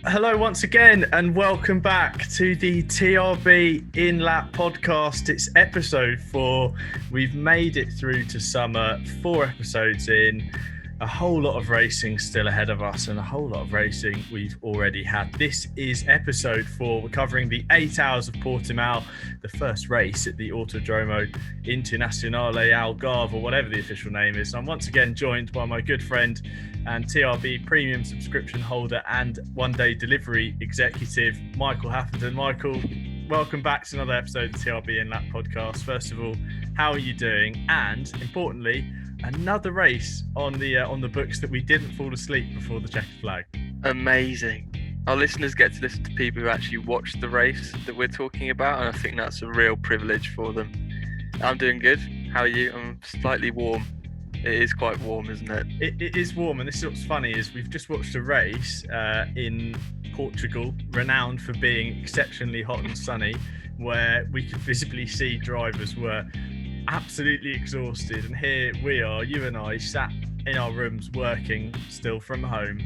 Hello once again and welcome back to the TRB In Lap podcast. It's episode 4. We've made it through to summer, 4 episodes in, a whole lot of racing still ahead of us and a whole lot of racing we've already had. This is episode 4. We're covering the 8 Hours of Portimao, the first race at the Autodromo Internazionale Algarve, or whatever the official name is. I'm once again joined by my good friend and TRB premium subscription holder and one-day delivery executive, Michael Haffenden. Michael, welcome back to another episode of the TRB In Lap podcast. First of all, how are you doing? And importantly, another race on the books that we didn't fall asleep before the checkered flag. Amazing. Our listeners get to listen to people who actually watch the race that we're talking about, and I think that's a real privilege for them. I'm doing good. How are you? I'm slightly warm. It is quite warm, isn't it? It is warm, and this is what's funny is we've just watched a race in Portugal, renowned for being exceptionally hot and sunny, where we could visibly see drivers were absolutely exhausted, and here we are, you and I, sat in our rooms working still from home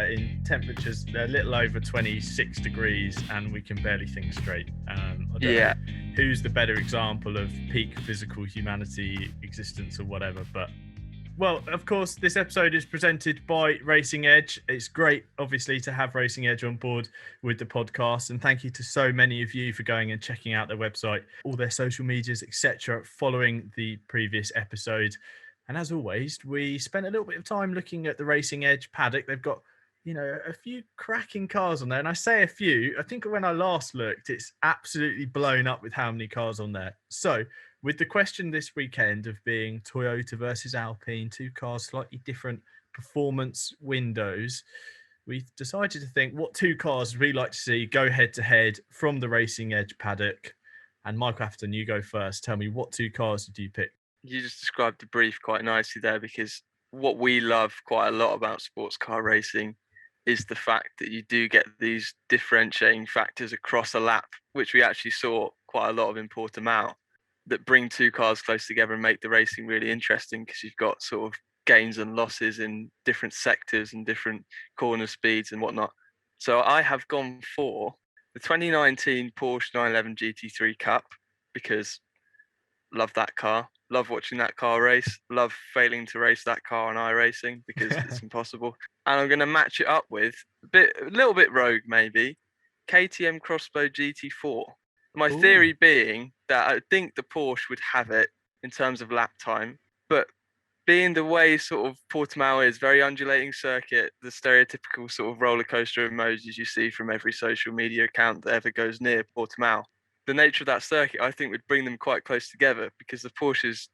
in temperatures a little over 26 degrees, and we can barely think straight. I don't know who's the better example of peak physical humanity existence or whatever, but well, of course, this episode is presented by Racing Edge. It's great, obviously, to have Racing Edge on board with the podcast. And thank you to so many of you for going and checking out their website, all their social medias, etc., following the previous episode. And as always, we spent a little bit of time looking at the Racing Edge paddock. They've got, a few cracking cars on there. And I say a few, I think when I last looked, it's absolutely blown up with how many cars on there. So with the question this weekend of being Toyota versus Alpine, 2 cars, slightly different performance windows, we decided to think what 2 cars we'd like to see go head to head from the Racing Edge paddock. And Michael Afton, you go first. Tell me, what 2 cars did you pick? You just described the brief quite nicely there, because what we love quite a lot about sports car racing is the fact that you do get these differentiating factors across a lap, which we actually saw quite a lot of in Portimao, that bring 2 cars close together and make the racing really interesting, because you've got sort of gains and losses in different sectors and different corner speeds and whatnot. So I have gone for the 2019 Porsche 911 GT3 Cup, because love that car, love watching that car race, love failing to race that car on iRacing because it's impossible. And I'm going to match it up with a little bit rogue maybe, KTM Crossbow GT4. My theory being that I think the Porsche would have it in terms of lap time, but being the way sort of Portimao is, very undulating circuit, the stereotypical sort of roller coaster emojis you see from every social media account that ever goes near Portimao, the nature of that circuit I think would bring them quite close together, because the Porsche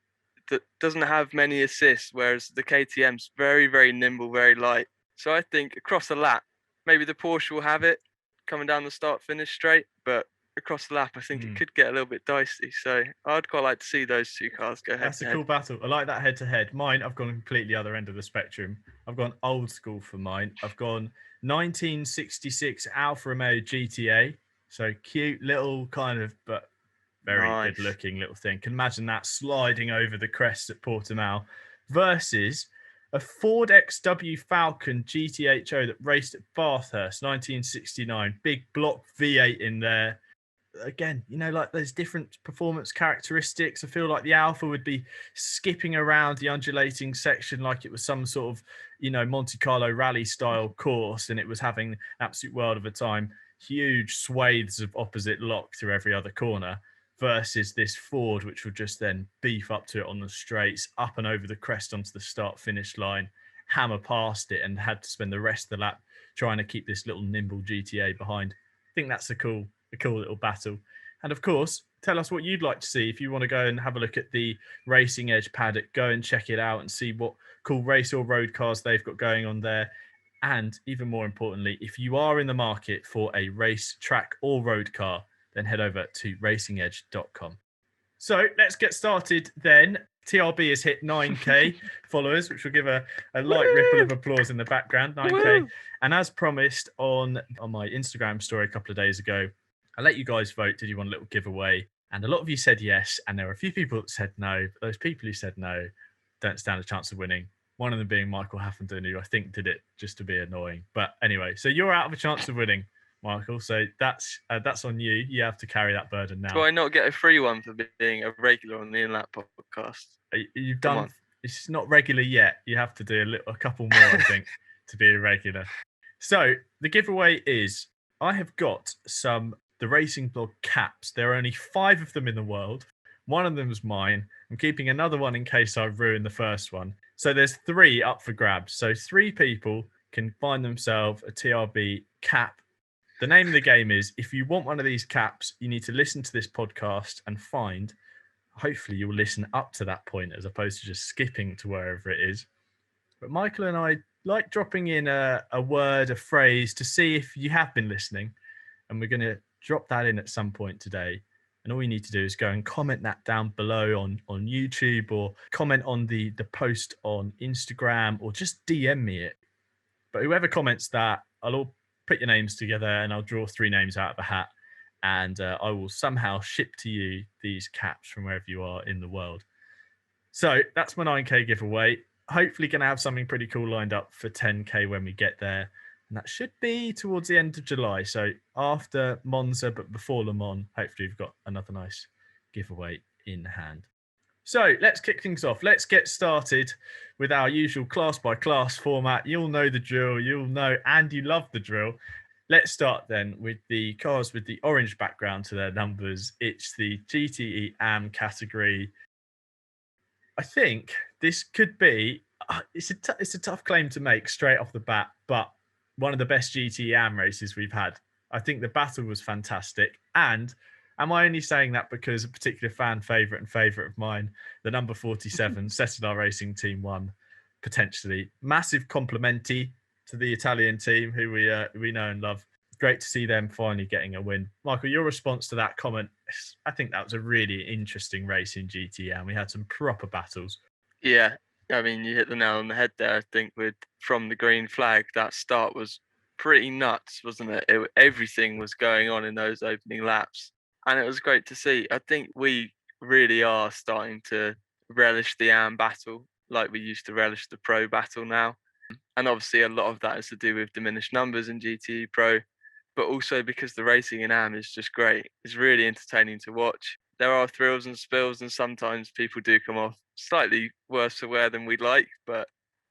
doesn't have many assists, whereas the KTM's very, very nimble, very light. So I think across the lap, maybe the Porsche will have it coming down the start-finish straight, but across the lap, I think it could get a little bit dicey. So I'd quite like to see those 2 cars go head-to-head. That's a cool battle. I like that head-to-head. Mine, I've gone completely other end of the spectrum. I've gone old school for mine. I've gone 1966 Alfa Romeo GTA. So cute little kind of, but very good-looking little thing. Can imagine that sliding over the crest at Portimao versus a Ford XW Falcon GTHO that raced at Bathurst, 1969. Big block V8 in there. Again, like there's different performance characteristics. I feel like the Alpha would be skipping around the undulating section like it was some sort of, Monte Carlo rally style course, and it was having an absolute world of a time. Huge swathes of opposite lock through every other corner, versus this Ford, which would just then beef up to it on the straights, up and over the crest onto the start-finish line, hammer past it, and had to spend the rest of the lap trying to keep this little nimble GTA behind. I think that's a cool little battle. And of course, tell us what you'd like to see. If you want to go and have a look at the Racing Edge paddock, go and check it out and see what cool race or road cars they've got going on there. And even more importantly, if you are in the market for a race, track or road car, then head over to racingedge.com. So let's get started then. TRB has hit 9K followers, which will give a light ripple of applause in the background. 9K. And as promised on my Instagram story a couple of days ago, I let you guys vote. Did you want a little giveaway? And a lot of you said yes. And there were a few people that said no. But those people who said no don't stand a chance of winning. One of them being Michael Haffenden, who I think did it just to be annoying. But anyway, so you're out of a chance of winning, Michael. So that's on you. You have to carry that burden now. Do I not get a free one for being a regular on the In Lap podcast? You've Come done. on. It's not regular yet. You have to do a couple more, I think, to be a regular. So the giveaway is I have got the Racing Blog caps. There are only 5 of them in the world. One of them is mine. I'm keeping another one in case I ruin the first one. So there's 3 up for grabs. So 3 people can find themselves a TRB cap. The name of the game is, if you want one of these caps, you need to listen to this podcast and find, hopefully you'll listen up to that point as opposed to just skipping to wherever it is. But Michael and I like dropping in a word, a phrase to see if you have been listening. And we're going to drop that in at some point today. And all you need to do is go and comment that down below on YouTube, or comment on the post on Instagram, or just DM me it. But whoever comments that, I'll all put your names together and I'll draw 3 names out of a hat. And I will somehow ship to you these caps from wherever you are in the world. So that's my 9K giveaway. Hopefully going to have something pretty cool lined up for 10K when we get there. And that should be towards the end of July. So after Monza, but before Le Mans, hopefully we've got another nice giveaway in hand. So let's kick things off. Let's get started with our usual class by class format. You'll know the drill. You'll know, and you love the drill. Let's start then with the cars with the orange background to their numbers. It's the GTE AM category. I think this could be, it's a tough claim to make straight off the bat, but one of the best GTE AM races we've had. I think the battle was fantastic. And am I only saying that because a particular fan favourite of mine, the number 47, Cetilar Racing Team 1, potentially. Massive complimenti to the Italian team who we know and love. Great to see them finally getting a win. Michael, your response to that comment, I think that was a really interesting race in GTE, and we had some proper battles. Yeah, I mean, you hit the nail on the head there. I think from the green flag, that start was pretty nuts, wasn't it? Everything was going on in those opening laps, and it was great to see. I think we really are starting to relish the AM battle like we used to relish the Pro battle now. And obviously a lot of that is to do with diminished numbers in GTE Pro, but also because the racing in AM is just great. It's really entertaining to watch. There are thrills and spills, and sometimes people do come off slightly worse for wear than we'd like, but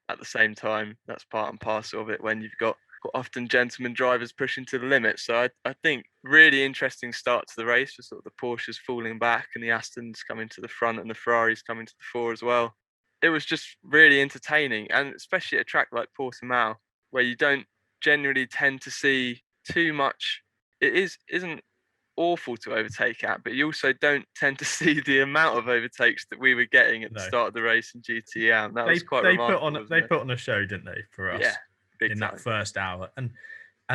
at the same time, that's part and parcel of it when you've got often gentlemen drivers pushing to the limit. So I think really interesting start to the race with sort of the Porsches falling back and the Astons coming to the front and the Ferraris coming to the fore as well. It was just really entertaining, and especially at a track like Portimao, where you don't generally tend to see too much. It isn't awful to overtake at, but you also don't tend to see the amount of overtakes that we were getting at the start of the race in GTM. That was quite remarkable. They put on a show, didn't they, for us? Yeah, in that first hour, and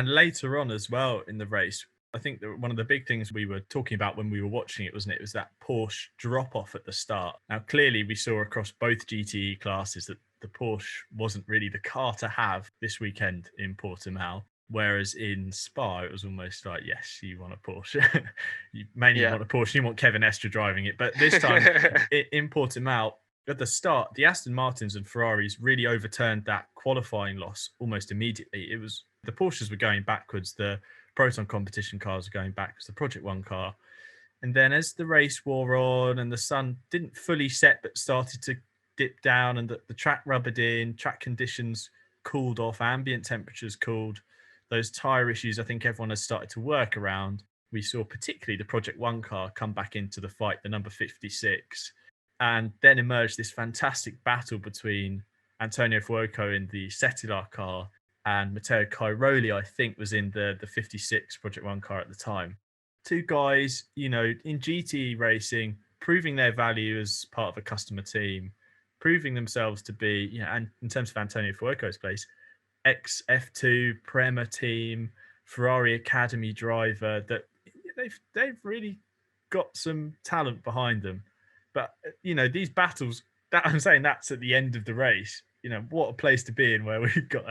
later on as well in the race. I think that one of the big things we were talking about when we were watching it, wasn't it? It was that Porsche drop off at the start. Now, clearly, we saw across both GTE classes that the Porsche wasn't really the car to have this weekend in Portimao. Whereas in Spa, it was almost like, yes, you want a Porsche. You mainly want a Porsche. You want Kevin Estre driving it. But this time in Portimao, at the start, the Aston Martins and Ferraris really overturned that qualifying loss almost immediately. It was the Porsches were going backwards. The Proton competition cars were going backwards. The Project One car. And then as the race wore on and the sun didn't fully set but started to dip down and the track rubbered in, track conditions cooled off, ambient temperatures cooled, those tyre issues I think everyone has started to work around. We saw particularly the Project One car come back into the fight, the number 56, and then emerged this fantastic battle between Antonio Fuoco in the Cetilar car and Matteo Cairoli, I think, was in the 56 Project One car at the time. 2 guys, in GTE racing, proving their value as part of a customer team, proving themselves to be, and in terms of Antonio Fuoco's place, ex-F2 Prema team, Ferrari Academy driver, that they've really got some talent behind them. But, these battles, that I'm saying that's at the end of the race. What a place to be in, where we've got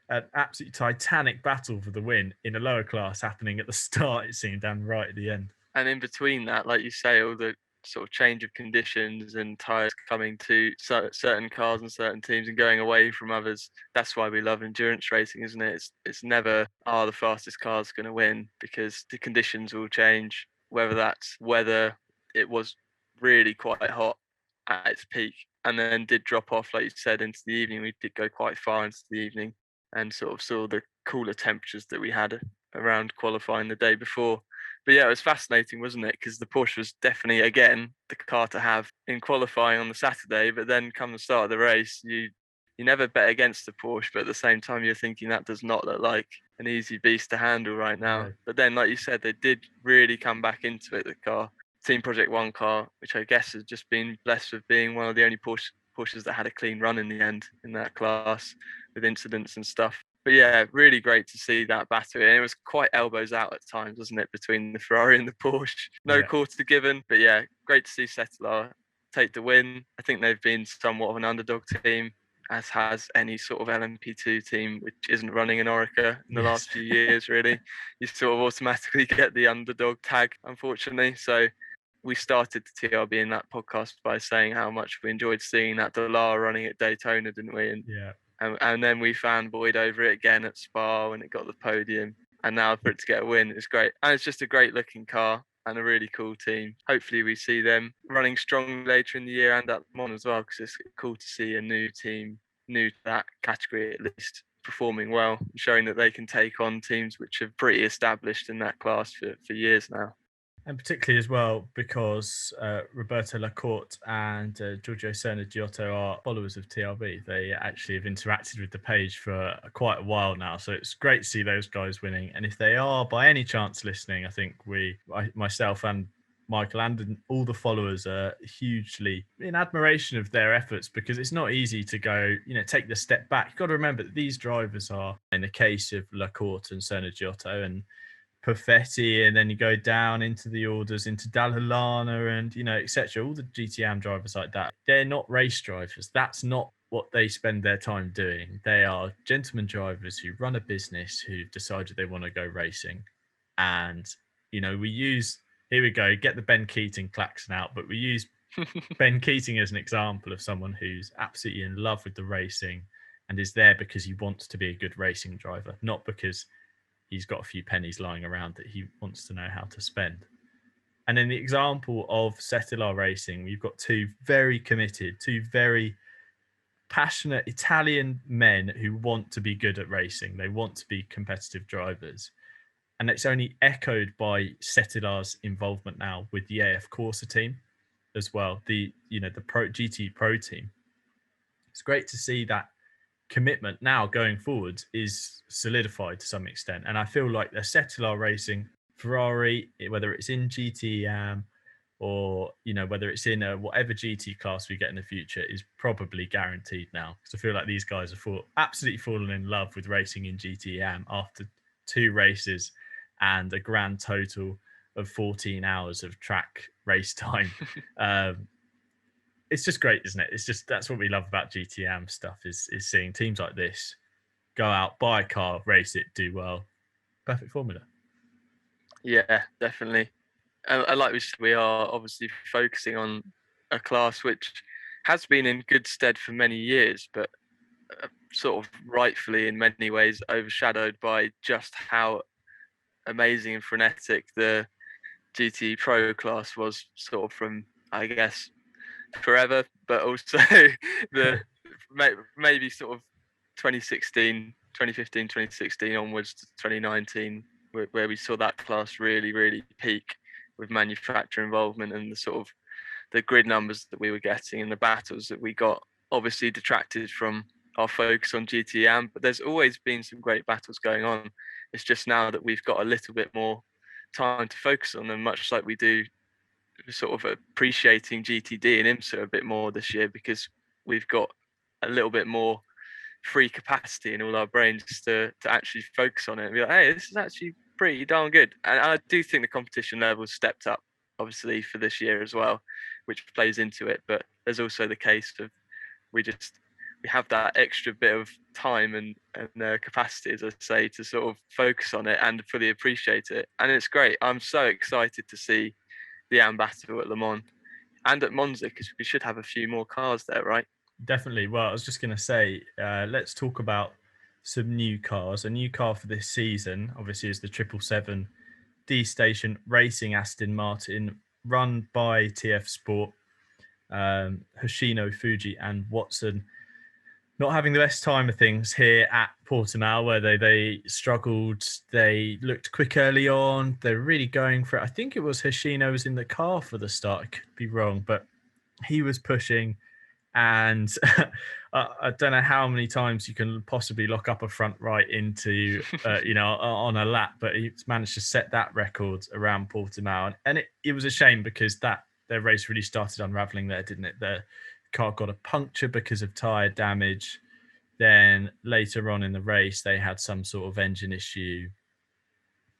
an absolutely titanic battle for the win in a lower class happening at the start, it seemed, and right at the end. And in between that, like you say, all the sort of change of conditions and tyres coming to certain cars and certain teams and going away from others. That's why we love endurance racing, isn't it? It's never, the fastest car's going to win, because the conditions will change, whether that's weather. It was really quite hot at its peak and then did drop off, like you said, into the evening. We did go quite far into the evening and sort of saw the cooler temperatures that we had around qualifying the day before. But yeah, it was fascinating, wasn't it? Because the Porsche was definitely, again, the car to have in qualifying on the Saturday. But then come the start of the race, you never bet against the Porsche, but at the same time, you're thinking that does not look like an easy beast to handle right now. No. But then, like you said, they did really come back into it, the car. Team Project One car, which I guess has just been blessed with being one of the only Porsches that had a clean run in the end in that class, with incidents and stuff. But yeah, really great to see that battle. And it was quite elbows out at times, wasn't it, between the Ferrari and the Porsche? No Yeah. quarter given, but yeah, great to see Settelar take the win. I think they've been somewhat of an underdog team, as has any sort of LMP2 team which isn't running an Orica in the last few years, really. You sort of automatically get the underdog tag, unfortunately. So we started the TRB In Lap podcast by saying how much we enjoyed seeing that Dallara running at Daytona, didn't we? And then we fanboyed over it again at Spa when it got the podium. And now for it to get a win, it's great. And it's just a great looking car and a really cool team. Hopefully we see them running strong later in the year and at Le Mans as well, because it's cool to see a new team, new to that category at least, performing well, showing that they can take on teams which are pretty established in that class for years now. And particularly as well because Roberto Lacorte and Giorgio Serna Giotto are followers of TRB. They actually have interacted with the page for quite a while now. So it's great to see those guys winning. And if they are by any chance listening, I think myself and Michael and all the followers are hugely in admiration of their efforts, because it's not easy to go, take the step back. You've got to remember that these drivers are, in the case of Lacorte and Serna Giotto and Perfetti, and then you go down into the orders into Dall'Olana and etc. All the GTM drivers like that, they're not race drivers. That's not what they spend their time doing. They are gentlemen drivers who run a business, who've decided they want to go racing. And we use, here we go, get the Ben Keating klaxon out, but we use Ben Keating as an example of someone who's absolutely in love with the racing and is there because he wants to be a good racing driver, not because he's got a few pennies lying around that he wants to know how to spend. And in the example of Settelar Racing, we've got two very committed, two very passionate Italian men who want to be good at racing. They want to be competitive drivers. And it's only echoed by Settelar's involvement now with the AF Corsa team as well, the GTE Pro team. It's great to see that commitment now going forward is solidified to some extent. And I feel like the Settelar Racing, Ferrari, whether it's in GTE or whether it's in whatever GT class we get in the future, is probably guaranteed now, because I feel like these guys have absolutely fallen in love with racing in GTE after 2 races and a grand total of 14 hours of track race time. It's just great, isn't it? It's just, that's what we love about GTM stuff, is seeing teams like this go out, buy a car, race it, do well. Perfect formula. Yeah, definitely. And like we said, we are obviously focusing on a class which has been in good stead for many years, but sort of rightfully in many ways overshadowed by just how amazing and frenetic the GTE Pro class was, sort of from, I guess, forever, but also the maybe sort of 2015, 2016 onwards to 2019, where we saw that class really, really peak with manufacturer involvement and the sort of the grid numbers that we were getting and the battles that we got, obviously detracted from our focus on GTM. But there's always been some great battles going on. It's just now that we've got a little bit more time to focus on them, much like we do sort of appreciating GTD and IMSA a bit more this year, because we've got a little bit more free capacity in all our brains to actually focus on it and be like, hey, this is actually pretty darn good. And I do think the competition level stepped up, obviously, for this year as well, which plays into it. But there's also the case of we have that extra bit of time and capacity, as I say, to sort of focus on it and fully appreciate it. And it's great. I'm so excited to see the battle at Le Mans. and at Monza, because we should have a few more cars there, right? Definitely. Well, I was just going to say, let's talk about some new cars. A new car for this season, obviously, is the 777 D Station Racing Aston Martin, run by TF Sport. Hoshino, Fuji, and Watson not having the best time of things here at Portimao, where they struggled. They looked quick early on. They're really going for it. I think it was Hoshino was in the car for the start. I could be wrong, but he was pushing. And I don't know how many times you can possibly lock up a front right into, on a lap, but he's managed to set that record around Portimao. And it was a shame because their race really started unraveling there, didn't it? The car got a puncture because of tyre damage. Then later on in the race, they had some sort of engine issue.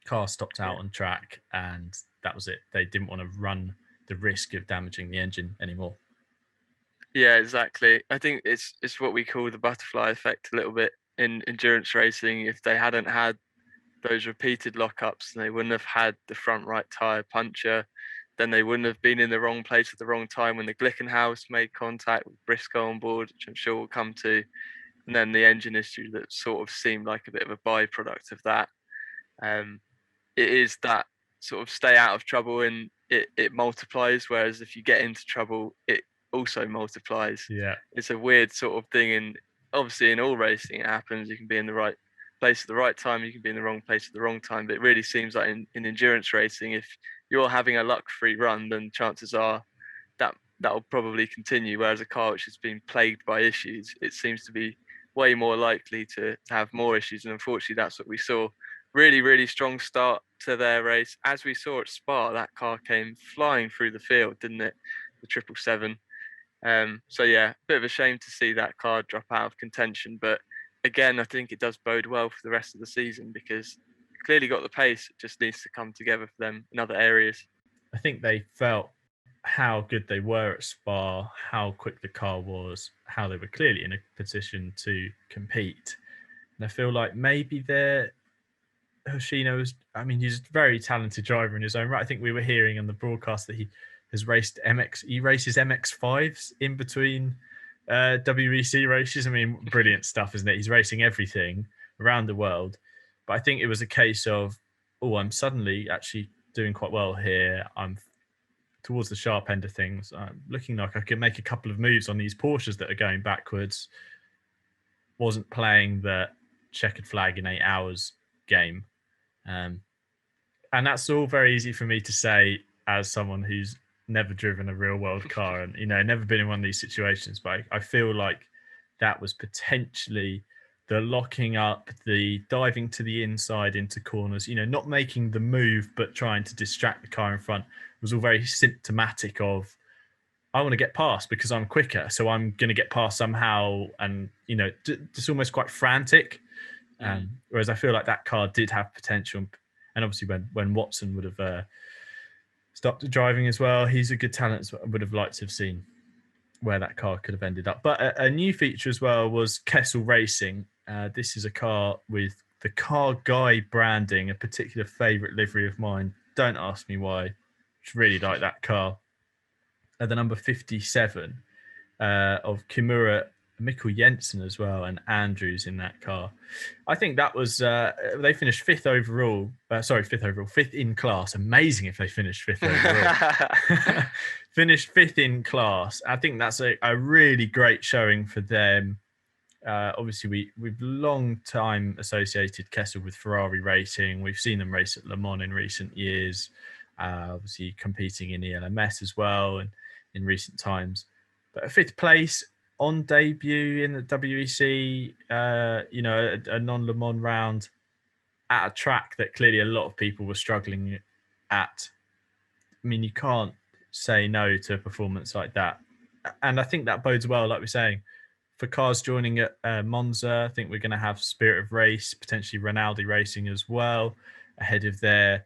Car stopped out on track, and that was it. They didn't want to run the risk of damaging the engine anymore. Yeah, exactly. I think it's what we call the butterfly effect a little bit in endurance racing. If they hadn't had those repeated lockups, they wouldn't have had the front right tyre puncture. Then they wouldn't have been in the wrong place at the wrong time when the Glickenhaus made contact with Briscoe on board, which I'm sure we'll come to. And then the engine issue that sort of seemed like a bit of a byproduct of that. It is that sort of stay out of trouble and it multiplies, whereas if you get into trouble, it also multiplies. Yeah. It's a weird sort of thing, and obviously in all racing it happens. You can be in the right place at the right time, you can be in the wrong place at the wrong time, but it really seems like in endurance racing, if you're having a luck-free run, then chances are that'll probably continue, whereas a car which has been plagued by issues, it seems to be way more likely to have more issues, and unfortunately that's what we saw. Really, really strong start to their race. As we saw at Spa, that car came flying through the field, didn't it? The 777. So yeah, bit of a shame to see that car drop out of contention. But again, I think it does bode well for the rest of the season because clearly got the pace. It just needs to come together for them in other areas. I think they felt how good they were at Spa, how quick the car was, how they were clearly in a position to compete. And I feel like maybe Hoshino's, I mean, he's a very talented driver in his own right. I think we were hearing on the broadcast that he has raced he races MX5s in between WEC races. I mean, brilliant stuff, isn't it? He's racing everything around the world. But I think it was a case of, I'm suddenly actually doing quite well here. I'm towards the sharp end of things. I'm looking like I can make a couple of moves on these Porsches that are going backwards. Wasn't playing the checkered flag in 8 hours game. And that's all very easy for me to say as someone who's never driven a real world car and, never been in one of these situations. But I feel like that was potentially the locking up, the diving to the inside into corners, not making the move, but trying to distract the car in front was all very symptomatic of, I want to get past because I'm quicker. So I'm going to get past somehow. And, just almost quite frantic. Whereas I feel like that car did have potential. And obviously when Watson would have stopped driving as well, he's a good talent. So I would have liked to have seen where that car could have ended up. But a new feature as well was Kessel Racing. This is a car with the Car Guy branding, a particular favourite livery of mine. Don't ask me why. Just really like that car. The number 57 of Kimura, Mikkel Jensen as well, and Andrews in that car. I think that was, they finished fifth in class. Amazing if they finished fifth overall. Finished fifth in class. I think that's a really great showing for them. Obviously, we've long time associated Kessel with Ferrari racing. We've seen them race at Le Mans in recent years, obviously competing in ELMS as well and in recent times. But a fifth place on debut in the WEC, a non-Le Mans round at a track that clearly a lot of people were struggling at. I mean, you can't say no to a performance like that. And I think that bodes well, like we're saying, for cars joining at Monza. I think we're going to have Spirit of Race, potentially Rinaldi Racing as well, ahead of their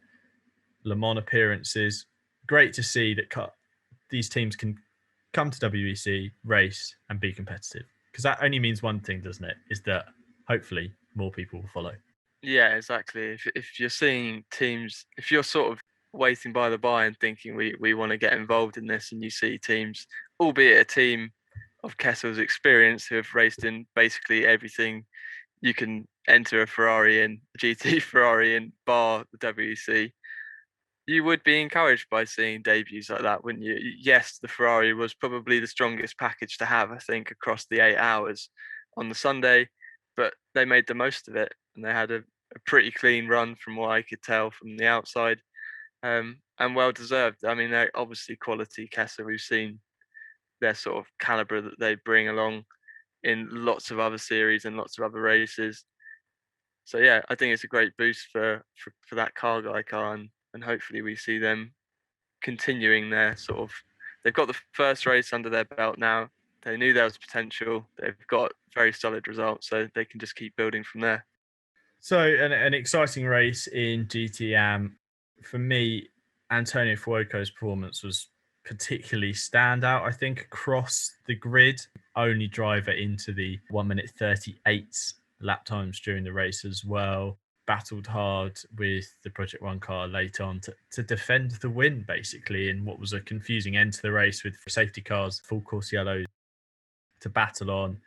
Le Mans appearances. Great to see that these teams can come to WEC, race, and be competitive. Because that only means one thing, doesn't it? Is that hopefully more people will follow. Yeah, exactly. If you're seeing teams, if you're sort of waiting by the by and thinking we want to get involved in this, and you see teams, albeit a team of Kessel's experience, who have raced in basically everything you can enter a Ferrari in, a GT Ferrari in, bar the WEC. You would be encouraged by seeing debuts like that, wouldn't you? Yes, the Ferrari was probably the strongest package to have, I think, across the 8 hours on the Sunday, but they made the most of it, and they had a pretty clean run from what I could tell from the outside, and well deserved. I mean, they're obviously quality Kessler. We've seen their sort of caliber that they bring along in lots of other series and lots of other races. So yeah, I think it's a great boost for that car guy car, and hopefully we see them continuing their sort of. They've got the first race under their belt now. They knew there was potential. They've got very solid results, so they can just keep building from there. So an exciting race in GTM. For me, Antonio Fuoco's performance was particularly standout, I think, across the grid. Only driver into the 1 minute 38 lap times during the race as well. Battled hard with the Project One car late on to defend the win, basically, in what was a confusing end to the race with safety cars, full course yellow to battle on.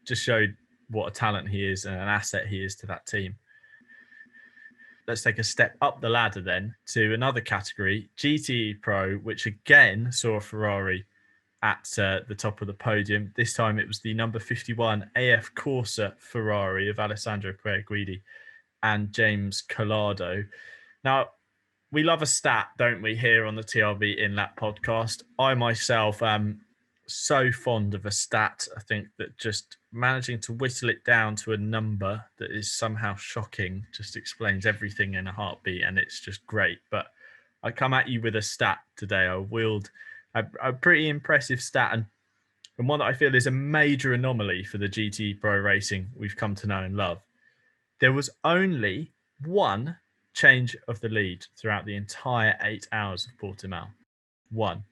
Just showed what a talent he is and an asset he is to that team. Let's take a step up the ladder then to another category, GTE Pro, which again saw a Ferrari at the top of the podium. This time it was the number 51 AF Corsa Ferrari of Alessandro Pierguidi and James Collado. Now, we love a stat, don't we, here on the TRB In Lap podcast. I myself am so fond of a stat. I think that just managing to whittle it down to a number that is somehow shocking just explains everything in a heartbeat, and it's just great. But I come at you with a stat today. I wield a pretty impressive stat, and one that I feel is a major anomaly for the GT Pro racing we've come to know and love. There was only one change of the lead throughout the entire 8 hours of Portimao. One.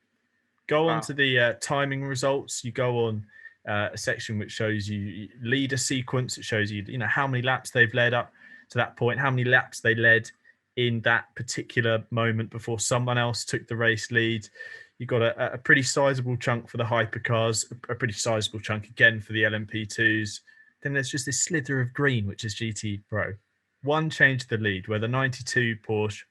Go on to the timing results. You go on a section which shows you leader sequence. It shows you, how many laps they've led up to that point, how many laps they led in that particular moment before someone else took the race lead. You got a pretty sizable chunk for the hypercars, a pretty sizable chunk again for the LMP2s. Then there's just this slither of green, which is GT Pro. One change the lead, where the 92 Porsche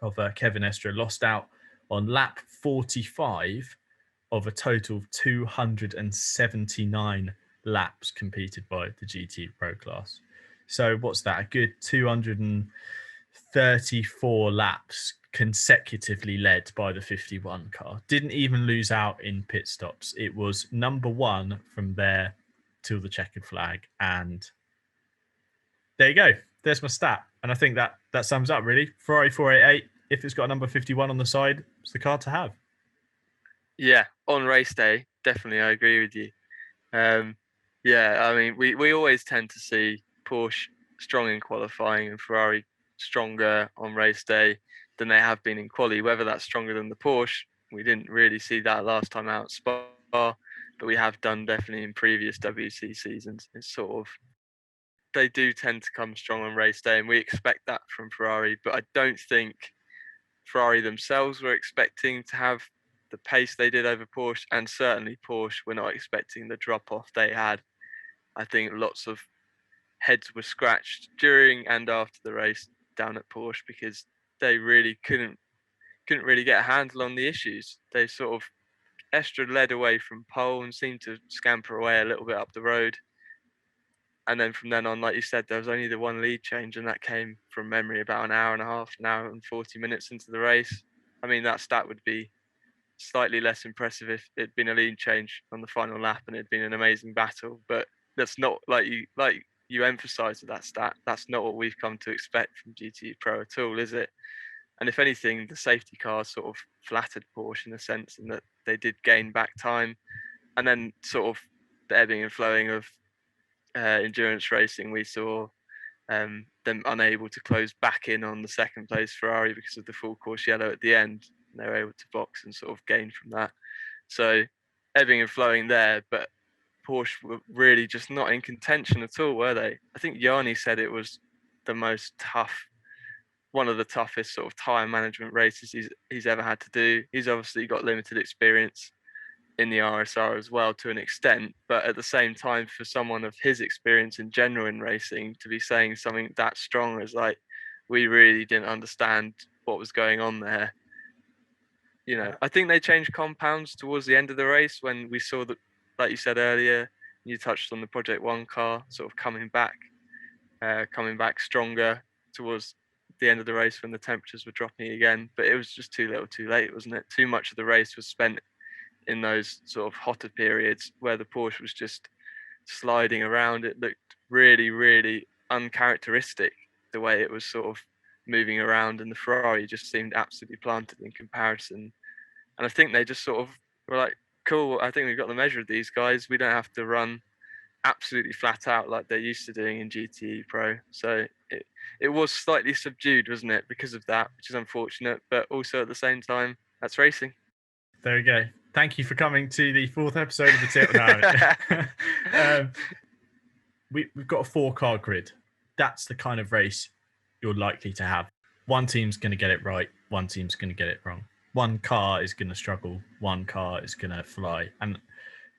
of Kevin Estre lost out on lap 45 of a total of 279 laps competed by the GT Pro class. So what's that? A good 234 laps consecutively led by the 51 car. Didn't even lose out in pit stops. It was number one from there till the checkered flag. And there you go. There's my stat. And I think that sums up, really. Ferrari 488, if it's got a number 51 on the side, it's the car to have. Yeah, on race day, definitely, I agree with you. Yeah, I mean, we always tend to see Porsche strong in qualifying and Ferrari stronger on race day than they have been in quali. Whether that's stronger than the Porsche, we didn't really see that last time out at Spa, but we have done definitely in previous WC seasons. It's sort of, they do tend to come strong on race day, and we expect that from Ferrari, but I don't think Ferrari themselves were expecting to have the pace they did over Porsche, and certainly Porsche were not expecting the drop off they had. I think lots of heads were scratched during and after the race down at Porsche because they really couldn't really get a handle on the issues. They sort of, Estre led away from pole and seemed to scamper away a little bit up the road. And then from then on, like you said, there was only the one lead change, and that came from memory about an hour and a half, an hour and 40 minutes into the race. I mean, that stat would be slightly less impressive if it'd been a lead change on the final lap and it'd been an amazing battle. But that's not, like you emphasised with that stat, that's not what we've come to expect from GTE Pro at all, is it? And if anything, the safety cars sort of flattered Porsche in a sense, in that they did gain back time. And then sort of the ebbing and flowing of endurance racing, we saw them unable to close back in on the second place Ferrari because of the full course yellow at the end. They were able to box and sort of gain from that. So ebbing and flowing there, but Porsche were really just not in contention at all, were they? I think Yanni said it was the most tough one of the toughest sort of tyre management races he's ever had to do. He's obviously got limited experience in the RSR as well to an extent, but at the same time, for someone of his experience in general in racing to be saying something that strong as like, we really didn't understand what was going on there. You know, I think they changed compounds towards the end of the race when we saw that, like you said earlier, you touched on the Project One car sort of coming back stronger towards the end of the race when the temperatures were dropping again. But it was just too little too late, wasn't it? Too much of the race was spent in those sort of hotter periods where the Porsche was just sliding around. It looked really, really uncharacteristic the way it was sort of moving around, and the Ferrari just seemed absolutely planted in comparison. And I think they just sort of were like, cool, I think we've got the measure of these guys. We don't have to run absolutely flat out like they're used to doing in GTE Pro. So it was slightly subdued, wasn't it, because of that, which is unfortunate, but also at the same time, that's racing. There we go. Thank you for coming to the 4th episode of the Tilt Now. We've got a 4-car grid. That's the kind of race you're likely to have. One team's going to get it right. One team's going to get it wrong. One car is going to struggle. One car is going to fly. And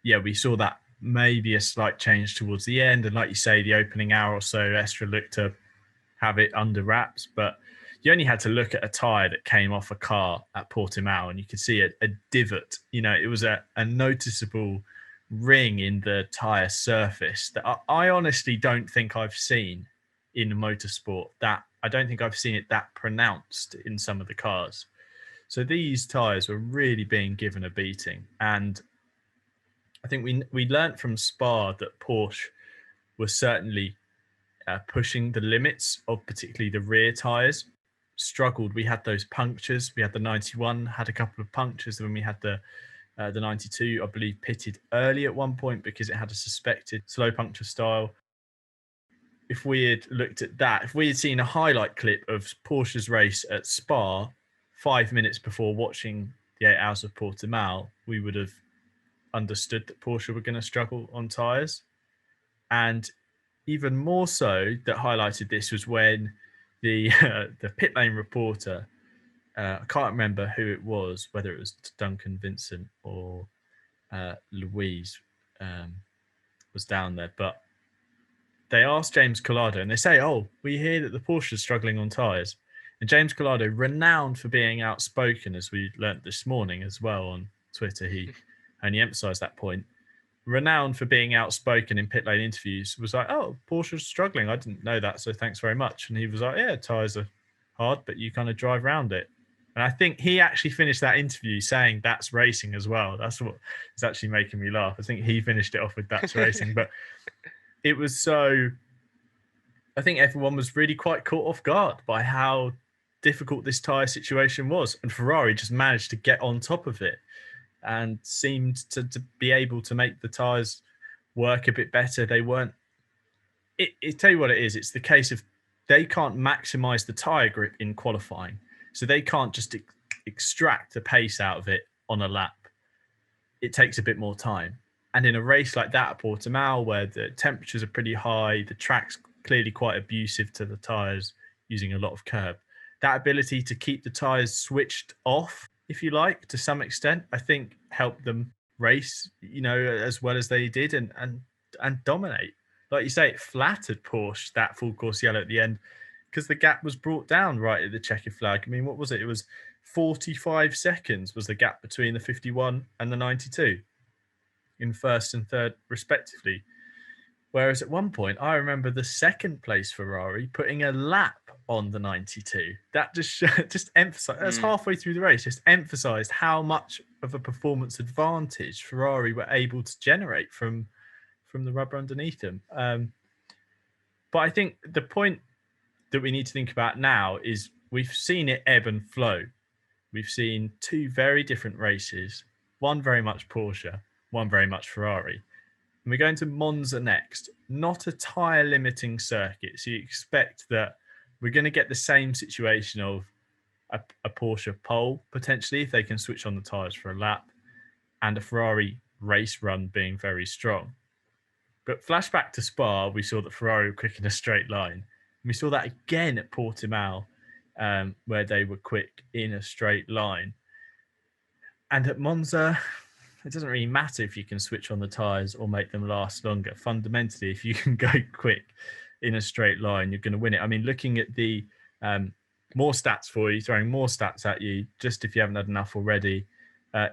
yeah, we saw that maybe a slight change towards the end. And like you say, the opening hour or so, Estra looked to have it under wraps. But you only had to look at a tyre that came off a car at Portimao and you could see a divot. You know, it was a noticeable ring in the tyre surface that I honestly don't think I've seen in motorsport. That I don't think I've seen it that pronounced in some of the cars. So these tyres were really being given a beating. And I think we learnt from Spa that Porsche was certainly pushing the limits of particularly the rear tyres. Struggled. We had those punctures. We had the 91 had a couple of punctures. When we had the 92, I believe, pitted early at one point because it had a suspected slow puncture style. If we had looked at that, if we had seen a highlight clip of Porsche's race at Spa 5 minutes before watching the 8 Hours of Portimao, we would have understood that Porsche were going to struggle on tyres. And even more so, that highlighted this was when the pit lane reporter, I can't remember who it was, whether it was Duncan Vincent or Louise was down there, but they asked James Collado and they say, oh, we hear that the Porsche is struggling on tyres. And James Collado, renowned for being outspoken, as we learnt this morning as well on Twitter, he only emphasised that point, renowned for being outspoken in pit lane interviews, was like, oh, Porsche's struggling. I didn't know that, so thanks very much. And he was like, yeah, tyres are hard, but you kind of drive around it. And I think he actually finished that interview saying that's racing as well. That's what is actually making me laugh. I think he finished it off with that's racing. But it was so, I think everyone was really quite caught off guard by how difficult this tyre situation was. And Ferrari just managed to get on top of it and seemed to be able to make the tyres work a bit better. They weren't, it tell you what it is. It's the case of they can't maximize the tyre grip in qualifying. So they can't just extract the pace out of it on a lap. It takes a bit more time. And in a race like that at Portimao, where the temperatures are pretty high, the track's clearly quite abusive to the tyres, using a lot of curb, that ability to keep the tyres switched off, if you like, to some extent, I think helped them race, you know, as well as they did and dominate. Like you say, it flattered Porsche, that full course yellow at the end, because the gap was brought down right at the checkered flag. I mean, what was it? It was 45 seconds was the gap between the 51 and the 92 in first and third, respectively. Whereas at one point, I remember the second place Ferrari putting a lap on the 92. That just emphasized, that's halfway through the race, just emphasized how much of a performance advantage Ferrari were able to generate from the rubber underneath them. But I think the point that we need to think about now is we've seen it ebb and flow. We've seen two very different races, one very much Porsche, one very much Ferrari. And we're going to Monza next, not a tyre limiting circuit. So you expect that we're going to get the same situation of a Porsche pole, potentially, if they can switch on the tyres for a lap, and a Ferrari race run being very strong. But flashback to Spa, we saw that Ferrari were quick in a straight line. And we saw that again at Portimao where they were quick in a straight line. And at Monza, it doesn't really matter if you can switch on the tyres or make them last longer. Fundamentally, if you can go quick in a straight line, you're going to win it. I mean, looking at the more stats for you, throwing more stats at you, just if you haven't had enough already.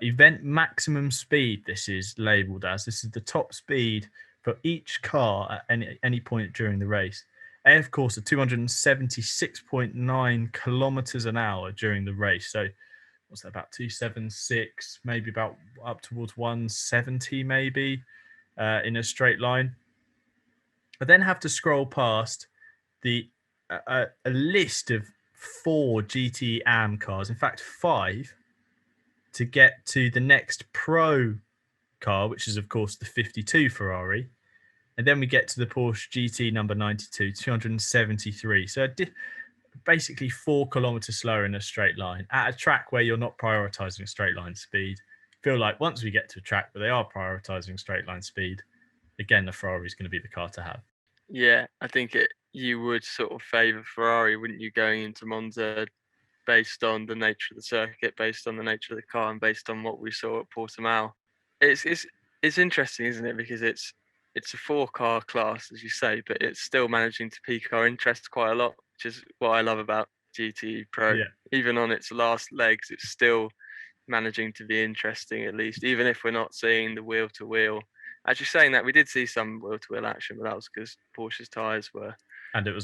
Event maximum speed, this is labelled as. This is the top speed for each car at any point during the race. AF course at 276.9 kilometers an hour during the race. So what's that, about 276, maybe about up towards 170 maybe in a straight line. I then have to scroll past a list of 4 GTE AM cars, in fact 5, to get to the next Pro car, which is of course the 52 Ferrari. And then we get to the Porsche GT number 92, 273. So basically 4 kilometers slower in a straight line at a track where you're not prioritizing straight line speed. I feel like once we get to a track where they are prioritizing straight line speed, again, the Ferrari is going to be the car to have. Yeah, I think you would sort of favour Ferrari, wouldn't you, going into Monza, based on the nature of the circuit, based on the nature of the car, and based on what we saw at Portimao. It's interesting, isn't it? Because it's a 4-car class, as you say, but it's still managing to pique our interest quite a lot, which is what I love about GTE Pro. Yeah. Even on its last legs, it's still managing to be interesting, at least, even if we're not seeing the wheel to wheel. Actually, saying that, we did see some wheel to wheel action, but that was because Porsche's tyres were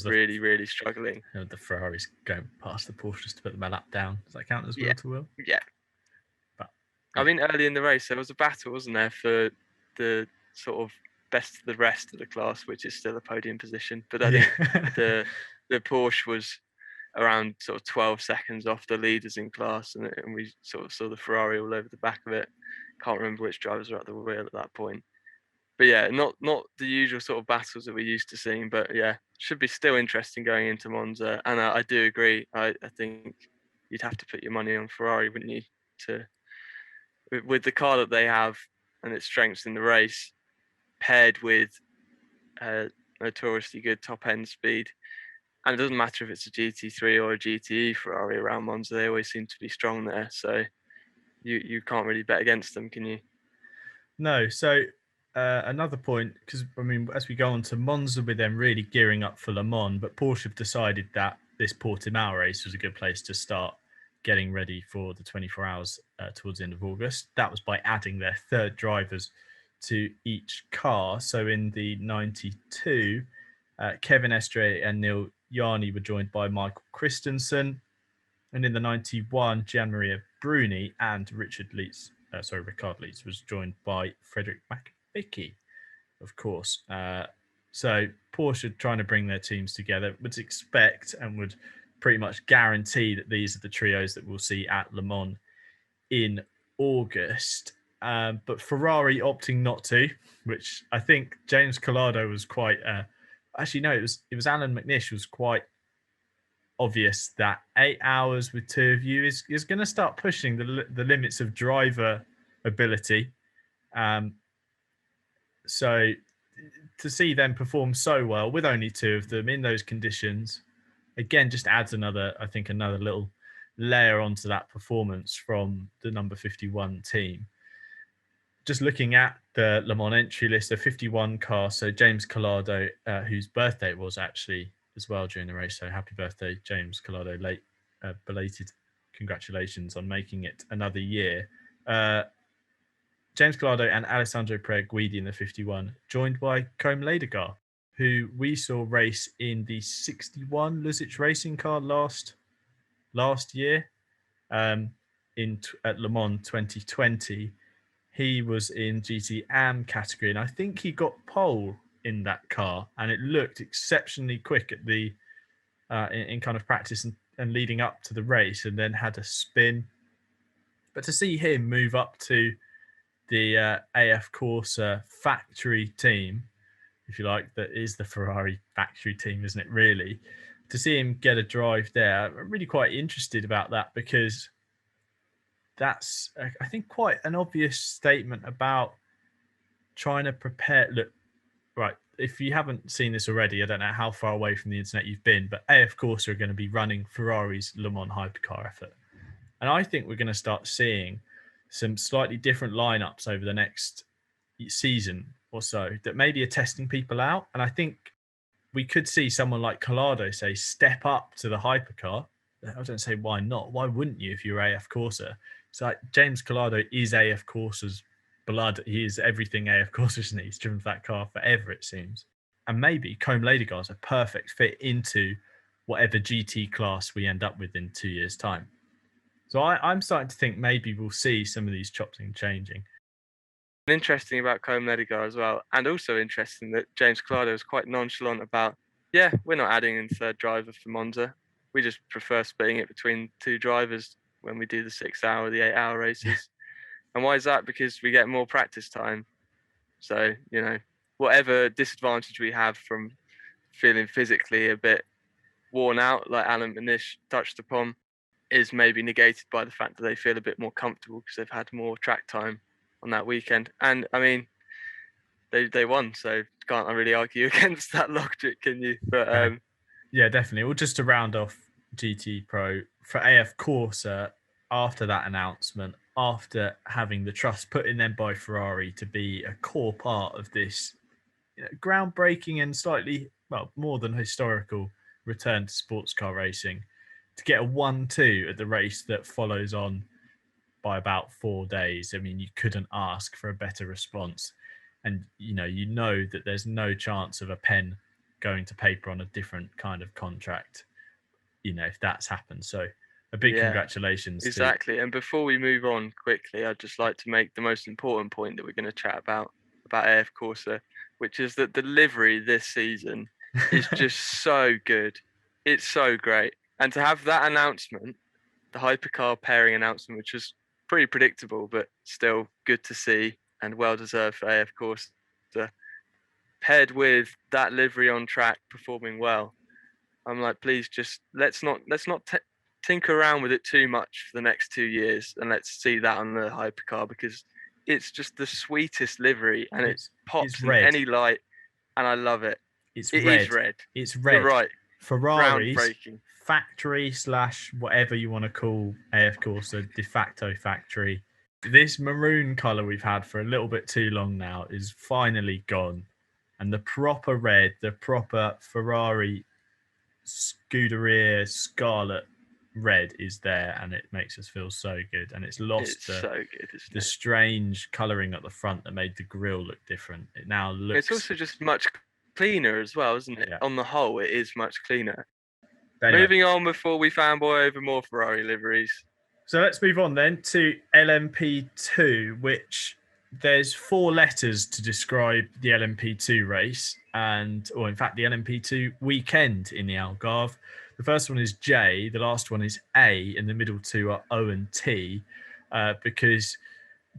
really, really struggling. The Ferraris going past the Porsches to put the lap down. Does that count as wheel to wheel? Yeah. But I mean, early in the race, there was a battle, wasn't there, for the sort of best of the rest of the class, which is still a podium position. But I think the Porsche was around sort of 12 seconds off the leaders in class, and we sort of saw the Ferrari all over the back of it. Can't remember which drivers were at the wheel at that point. But yeah, not the usual sort of battles that we're used to seeing. But yeah, should be still interesting going into Monza. And I do agree. I think you'd have to put your money on Ferrari, wouldn't you, with the car that they have and its strengths in the race, paired with notoriously good top end speed. And it doesn't matter if it's a GT3 or a GTE Ferrari around Monza, they always seem to be strong there. So you can't really bet against them, can you? No. So another point, because I mean, as we go on to Monza, we're then really gearing up for Le Mans, but Porsche have decided that this Portimao race was a good place to start getting ready for the 24 hours towards the end of August. That was by adding their third drivers to each car. So in the 92, Kevin Estre and Neil Yarni were joined by Michael Christensen. And in the 91, Gianmaria Bruni and Ricard Leitz was joined by Frederick McVicky, of course. So Porsche trying to bring their teams together, would expect and would pretty much guarantee that these are the trios that we'll see at Le Mans in August. But Ferrari opting not to, which I think James Collado was quite... actually, no, it was Alan McNish was quite obvious that 8 hours with 2 of you is going to start pushing the limits of driver ability. So to see them perform so well with only 2 of them in those conditions, again, just adds another little layer onto that performance from the number 51 team. Just looking at the Le Mans entry list, the 51 car, so James Collado, whose birthday it was actually as well during the race. So happy birthday, James Collado, late belated congratulations on making it another year. James Collado and Alessandro Guidi in the 51, joined by Combe Leidegar, who we saw race in the 61 Luzic racing car last year at Le Mans 2020. He was in GT AM category, and I think he got pole in that car, and it looked exceptionally quick at the in kind of practice and leading up to the race, and then had a spin. But to see him move up to the AF Corsa factory team, if you like, that is the Ferrari factory team, isn't it, really? To see him get a drive there, I'm really quite interested about that, because that's, I think, quite an obvious statement about trying to prepare. Look, right, if you haven't seen this already, I don't know how far away from the internet you've been, but AF Corsa are going to be running Ferrari's Le Mans Hypercar effort. And I think we're going to start seeing some slightly different lineups over the next season or so that maybe are testing people out. And I think we could see someone like Collado say step up to the hypercar. I don't say why not. Why wouldn't you if you're AF Corsa? It's like James Collado is AF Corsa's blood. He is everything AF Corsa needs. He's driven that car forever, it seems. And maybe Combe Ladygar is a perfect fit into whatever GT class we end up with in 2 years' time. So I'm starting to think maybe we'll see some of these chops changing. Interesting about Combe Ladygar as well, and also interesting that James Collado was quite nonchalant about, yeah, we're not adding in third driver for Monza. We just prefer splitting it between two drivers when we do the 6 hour, the 8 hour races. And why is that? Because we get more practice time. So, you know, whatever disadvantage we have from feeling physically a bit worn out, like Alan Manish touched upon, is maybe negated by the fact that they feel a bit more comfortable because they've had more track time on that weekend. And I mean, they won, so can't really argue against that logic, can you? But yeah, definitely. Well, just to round off GTE Pro for AF Corsa, after that announcement, after having the trust put in them by Ferrari to be a core part of this, you know, groundbreaking and slightly, well, more than historical return to sports car racing, to get a 1-2 at the race that follows on by about 4 days. I mean, you couldn't ask for a better response. And, you know that there's no chance of a pen going to paper on a different kind of contract, you know, if that's happened. So a big congratulations. Exactly. And before we move on quickly, I'd just like to make the most important point that we're going to chat about AF Corsa, which is that the livery this season is just so good. It's so great. And to have that announcement, the hypercar pairing announcement, which was pretty predictable, but still good to see and well deserved for AF Corsa, paired with that livery on track performing well. I'm like, please just let's not tinker around with it too much for the next 2 years, and let's see that on the hypercar, because it's just the sweetest livery and it pops in any light, and I love it. It is red. It's red. You're right. Ferrari's groundbreaking factory / whatever you want to call AF Corsa, de facto factory. This maroon color we've had for a little bit too long now is finally gone, and the proper red, the proper Ferrari Scuderia Scarlet red is there, and it makes us feel so good. And it's lost the strange colouring at the front that made the grille look different. It now looks... It's also just much cleaner as well, isn't it? Yeah. On the whole, it is much cleaner. Anyway. Moving on before we fanboy over more Ferrari liveries. So let's move on then to LMP2, which there's 4 letters to describe the LMP2 race, or in fact the LMP2 weekend in the Algarve. The first one is J, the last one is A, and the middle 2 are O and T, because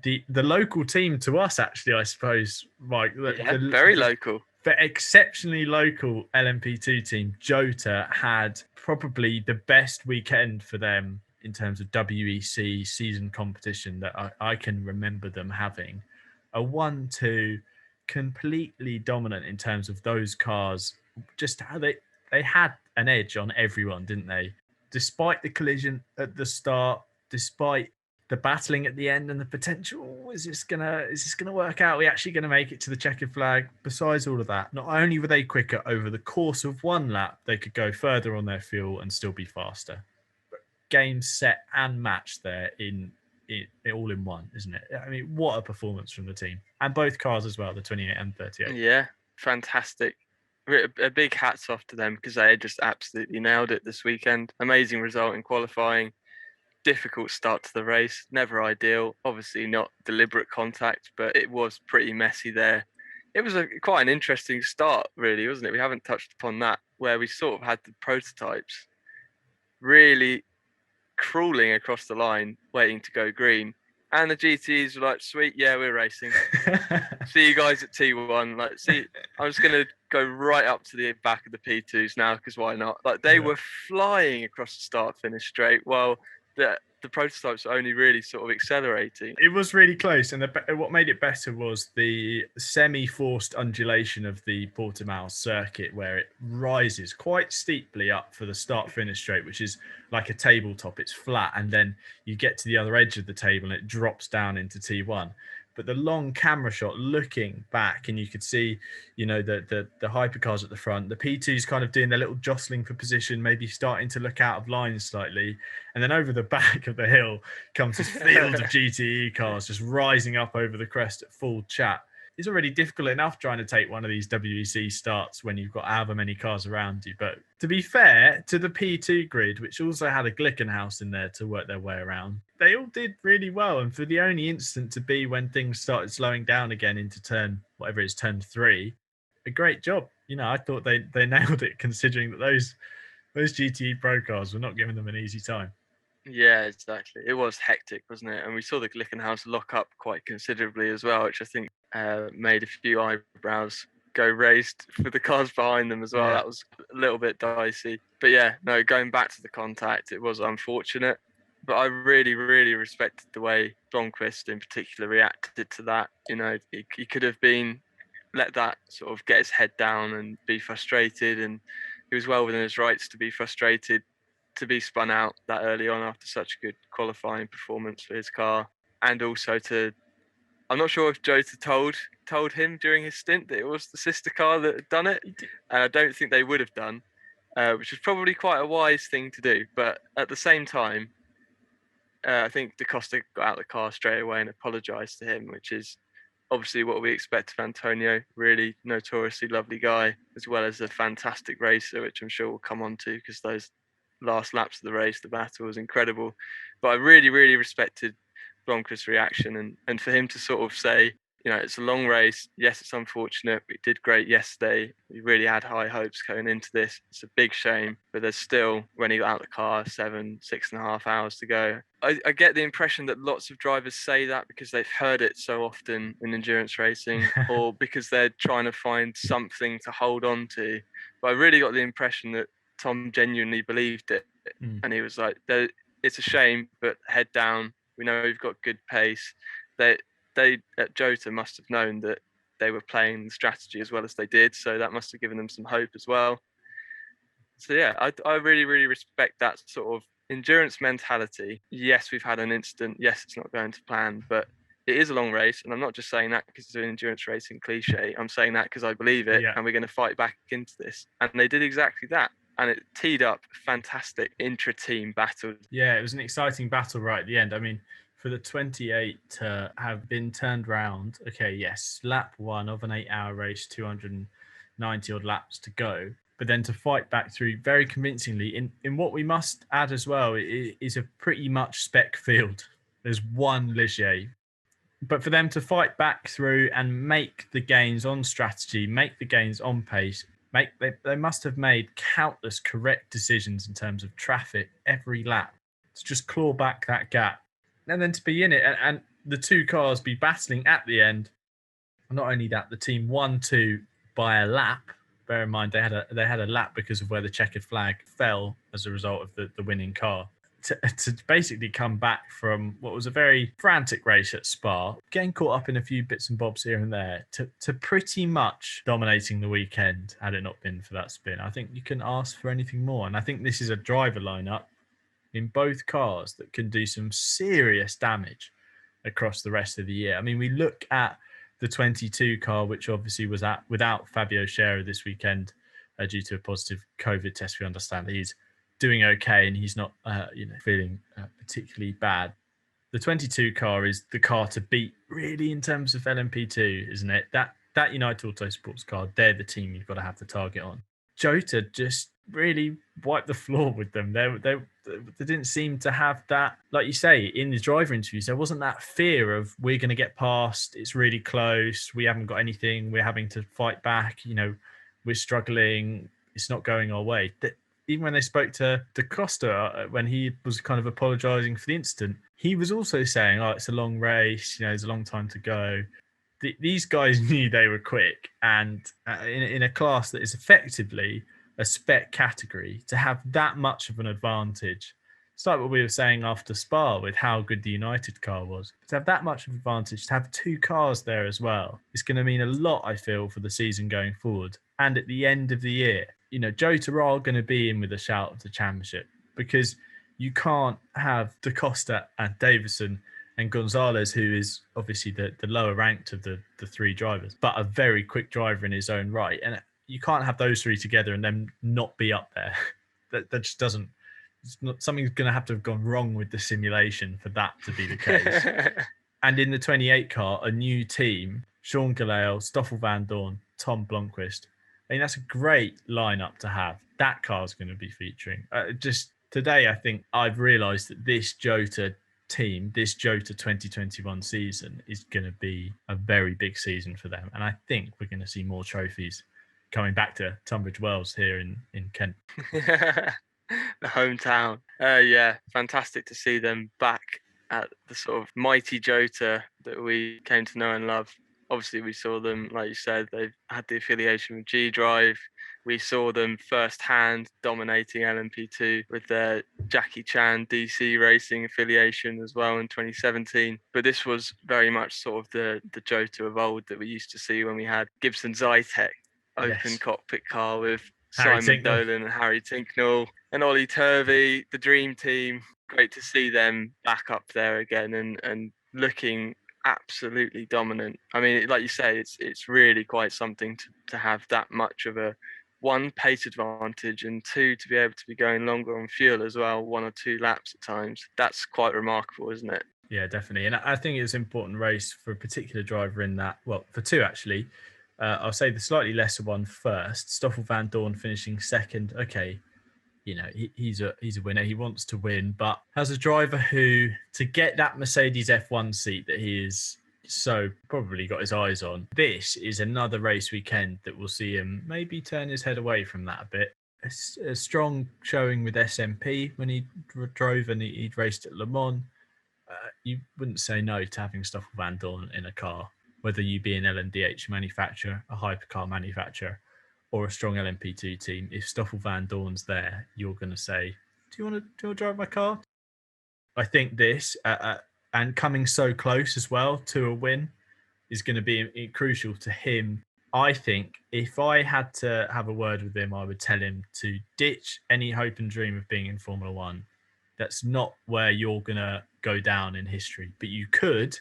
the local team to us, actually, I suppose, Mike. Very local. The exceptionally local LMP2 team, Jota, had probably the best weekend for them in terms of WEC season competition that I can remember them having. A 1-2, completely dominant in terms of those cars, just how they had an edge on everyone, didn't they? Despite the collision at the start, despite the battling at the end and the potential, is this gonna work out? Are we actually gonna make it to the checkered flag? Besides all of that, not only were they quicker over the course of one lap, they could go further on their fuel and still be faster. But game, set, and match there in all in one, isn't it? I mean, what a performance from the team, and both cars as well, the 28 and 38. Yeah, fantastic. A big hats off to them, because they just absolutely nailed it this weekend. Amazing result in qualifying. Difficult start to the race, never ideal. Obviously not deliberate contact, but it was pretty messy there. It was quite an interesting start, really, wasn't it? We haven't touched upon that, where we sort of had the prototypes really crawling across the line, waiting to go green. And the GTs were like, sweet, yeah, we're racing. See you guys at T1. I'm just going to go right up to the back of the P2s now, because why not? They were flying across the start-finish straight, while the the prototypes are only really sort of accelerating. It was really close, and what made it better was the semi-forced undulation of the Portimao circuit, where it rises quite steeply up for the start-finish straight, which is like a tabletop. It's flat, and then you get to the other edge of the table, and it drops down into T1. But the long camera shot looking back, and you could see, the hypercars at the front, the P2s kind of doing their little jostling for position, maybe starting to look out of line slightly. And then over the back of the hill comes this field of GTE cars just rising up over the crest at full chat. It's already difficult enough trying to take one of these WEC starts when you've got however many cars around you. But to be fair to the P2 grid, which also had a Glickenhaus in there to work their way around, they all did really well. And for the only instant to be when things started slowing down again into turn 3, a great job. I thought they nailed it, considering that those GTE Pro cars were not giving them an easy time. Yeah, exactly. It was hectic, wasn't it? And we saw the Glickenhaus lock up quite considerably as well, which I think made a few eyebrows go raised for the cars behind them as well. Yeah. That was a little bit dicey. But yeah, no, going back to the contact, it was unfortunate. But I really, really respected the way Blomqvist in particular reacted to that. He could have let that sort of get his head down and be frustrated, and he was well within his rights to be frustrated, to be spun out that early on after such a good qualifying performance for his car. And also I'm not sure if Jota told him during his stint that it was the sister car that had done it, and I don't think they would have done, which is probably quite a wise thing to do. But at the same time, I think Da Costa got out of the car straight away and apologised to him, which is obviously what we expect of Antonio. Really notoriously lovely guy, as well as a fantastic racer, which I'm sure we'll come on to, because those last laps of the race, the battle was incredible. But I really, really respected Blomqvist's reaction, and for him to sort of say, it's a long race. Yes, it's unfortunate. We did great yesterday. We really had high hopes going into this. It's a big shame, but there's still, when he got out of the car, 6.5 hours to go. I get the impression that lots of drivers say that because they've heard it so often in endurance racing, or because they're trying to find something to hold on to. But I really got the impression that Tom genuinely believed it, and he was like, it's a shame, but head down. We know we've got good pace. They at Jota must have known that they were playing the strategy as well as they did, so that must have given them some hope as well. So yeah, I really, really respect that sort of endurance mentality. Yes, we've had an incident. Yes, it's not going to plan, but it is a long race, and I'm not just saying that because it's an endurance racing cliche. I'm saying that because I believe it, and we're going to fight back into this. And they did exactly that. And it teed up a fantastic intra-team battle. Yeah, it was an exciting battle right at the end. I mean, for the 28 to have been turned round, okay, yes, lap 1 of an 8-hour race, 290 odd laps to go, but then to fight back through very convincingly in what we must add as well is a pretty much spec field. There's one Ligier, but for them to fight back through and make the gains on strategy, make the gains on pace, they must have made countless correct decisions in terms of traffic every lap to just claw back that gap. And then to be in it and the two cars be battling at the end. Not only that, the team won 2 by a lap. Bear in mind they had a lap because of where the checkered flag fell as a result of the winning car. To basically come back from what was a very frantic race at Spa, getting caught up in a few bits and bobs here and there, to pretty much dominating the weekend had it not been for that spin. I think you couldn't ask for anything more. And I think this is a driver lineup in both cars that can do some serious damage across the rest of the year. I mean, we look at the 22 car, which obviously was without Fabio Scherer this weekend due to a positive COVID test. We understand that he's doing okay and he's not feeling particularly bad. The 22 car is the car to beat really in terms of LMP2, isn't it? That United Autosports car, they're the team you've got to have the target on. Jota just really wiped the floor with them. They didn't seem to have that, like you say, in the driver interviews, there wasn't that fear of we're going to get past, it's really close, we haven't got anything, we're having to fight back, we're struggling, it's not going our way. Even when they spoke to Da Costa, when he was kind of apologising for the incident, he was also saying, it's a long race, there's a long time to go. These guys knew they were quick, and in a class that is effectively a spec category, to have that much of an advantage It's like what we were saying after Spa with how good the United car was. To have that much of an advantage, to have two cars there as well, it's going to mean a lot, I feel, for the season going forward. And at the end of the year, Jota are going to be in with a shout of the championship, because you can't have Da Costa and Davison and Gonzalez, who is obviously the lower ranked of the three drivers, but a very quick driver in his own right. And you can't have those three together and then not be up there. that just doesn't. Something's going to have gone wrong with the simulation for that to be the case. And in the 28 car, a new team: Sean Gallale, Stoffel Van Dorn, Tom Blomqvist. I mean, that's a great lineup to have. That car's going to be featuring. Just today, I think I've realised that this Jota team, this Jota 2021 season, is going to be a very big season for them. And I think we're going to see more trophies coming back to Tunbridge Wells here in Kent. The hometown. Yeah, fantastic to see them back at the sort of mighty Jota that we came to know and love. Obviously, we saw them, like you said, they've had the affiliation with G Drive. We saw them firsthand dominating LMP2 with their Jackie Chan DC Racing affiliation as well in 2017. But this was very much sort of the Jota of old that we used to see when we had Gibson Zytek open cockpit car with Simon Dolan and Harry Tinknell and Ollie Turvey, the dream team. Great to see them back up there again and looking absolutely dominant. I mean, like you say, it's really quite something to have that much of a, one, pace advantage, and two, to be able to be going longer on fuel as well, 1 or 2 laps at times. That's quite remarkable, isn't it? Yeah, definitely. And I think it's an important race for a particular driver in that, well, for two actually. I'll say the slightly lesser one first. Stoffel Van Dorn finishing second. Okay, he's a winner. He wants to win, but as a driver who, to get that Mercedes F1 seat that he is so probably got his eyes on, this is another race weekend that will see him maybe turn his head away from that a bit. A strong showing with SMP when he drove and he'd raced at Le Mans. You wouldn't say no to having Stoffel Van Dorn in a car, whether you be an LMDH manufacturer, a hypercar manufacturer, or a strong LMP2 team. If Stoffel Van Dorn's there, you're going to say, do you want to drive my car? I think this, and coming so close as well to a win, is going to be crucial to him. I think if I had to have a word with him, I would tell him to ditch any hope and dream of being in Formula One. That's not where you're going to go down in history, but you could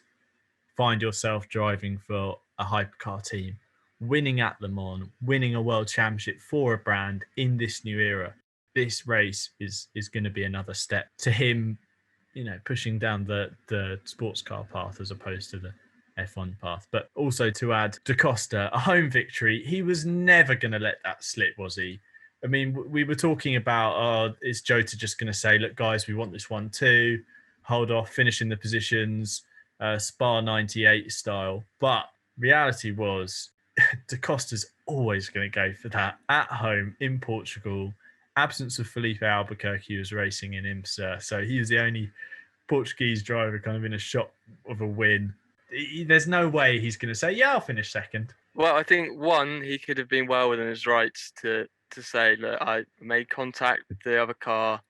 find yourself driving for a hypercar team, winning at Le Mans, winning a world championship for a brand in this new era. This race is going to be another step to him, pushing down the sports car path as opposed to the F1 path. But also to add, Da Costa, a home victory. He was never going to let that slip, was he? I mean, we were talking about, is Jota just going to say, look, guys, we want this one too, hold off, finish in the positions, Spa 98 style. But reality was, Da Costa's always going to go for that at home in Portugal. Absence of Felipe Albuquerque, who was racing in IMSA. So he was the only Portuguese driver kind of in a shot of a win. There's no way he's going to say, yeah, I'll finish second. Well, I think, one, he could have been well within his rights to say, look, I made contact with the other car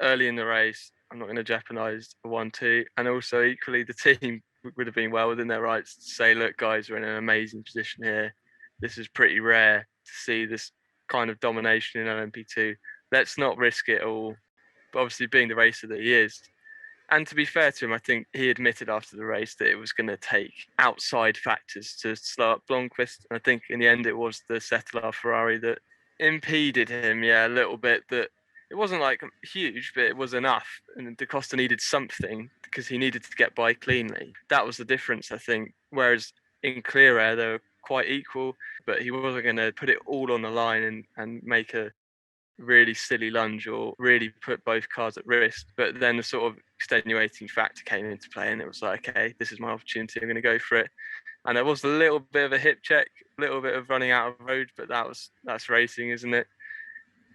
early in the race. I'm not going to jeopardise a 1-2. And also, equally, the team would have been well within their rights to say, look, guys, we're in an amazing position here. This is pretty rare to see this kind of domination in LMP2. Let's not risk it all. But obviously, being the racer that he is, and to be fair to him, I think he admitted after the race that it was going to take outside factors to slow up Blomqvist. And I think in the end, it was the Settler Ferrari that impeded him, a little bit. That it wasn't like huge, but it was enough. And Da Costa needed something because he needed to get by cleanly. That was the difference, I think. Whereas in clear air, they were quite equal, but he wasn't going to put it all on the line and make a really silly lunge or really put both cars at risk. But then the sort of extenuating factor came into play, and it was like, okay, this is my opportunity, I'm going to go for it. And there was a little bit of a hip check, a little bit of running out of road, but that's racing, isn't it?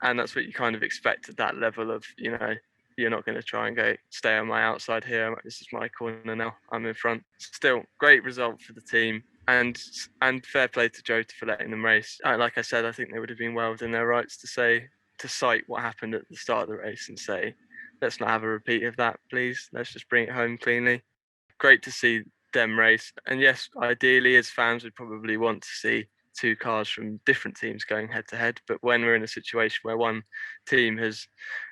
And that's what you kind of expect at that level of, you're not going to try and go, stay on my outside here, this is my corner now, I'm in front. Still, great result for the team. And fair play to Jota for letting them race. Like I said, I think they would have been well within their rights to cite what happened at the start of the race and say, let's not have a repeat of that, please. Let's just bring it home cleanly. Great to see them race. And yes, ideally, as fans, we'd probably want to see two cars from different teams going head to head. But when we're in a situation where one team has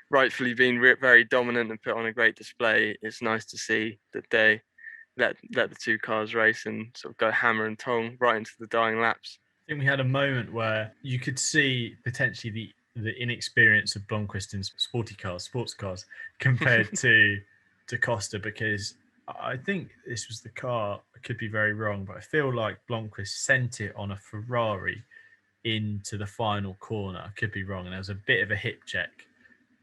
rightfully been very dominant and put on a great display, it's nice to see that they let the two cars race and sort of go hammer and tong right into the dying laps. I think we had a moment where you could see potentially the inexperience of Blomqvist in sports cars, compared to Costa, because I think this was the car. I could be very wrong, but I feel like Blomqvist sent it on a Ferrari into the final corner. I could be wrong, and there was a bit of a hip check.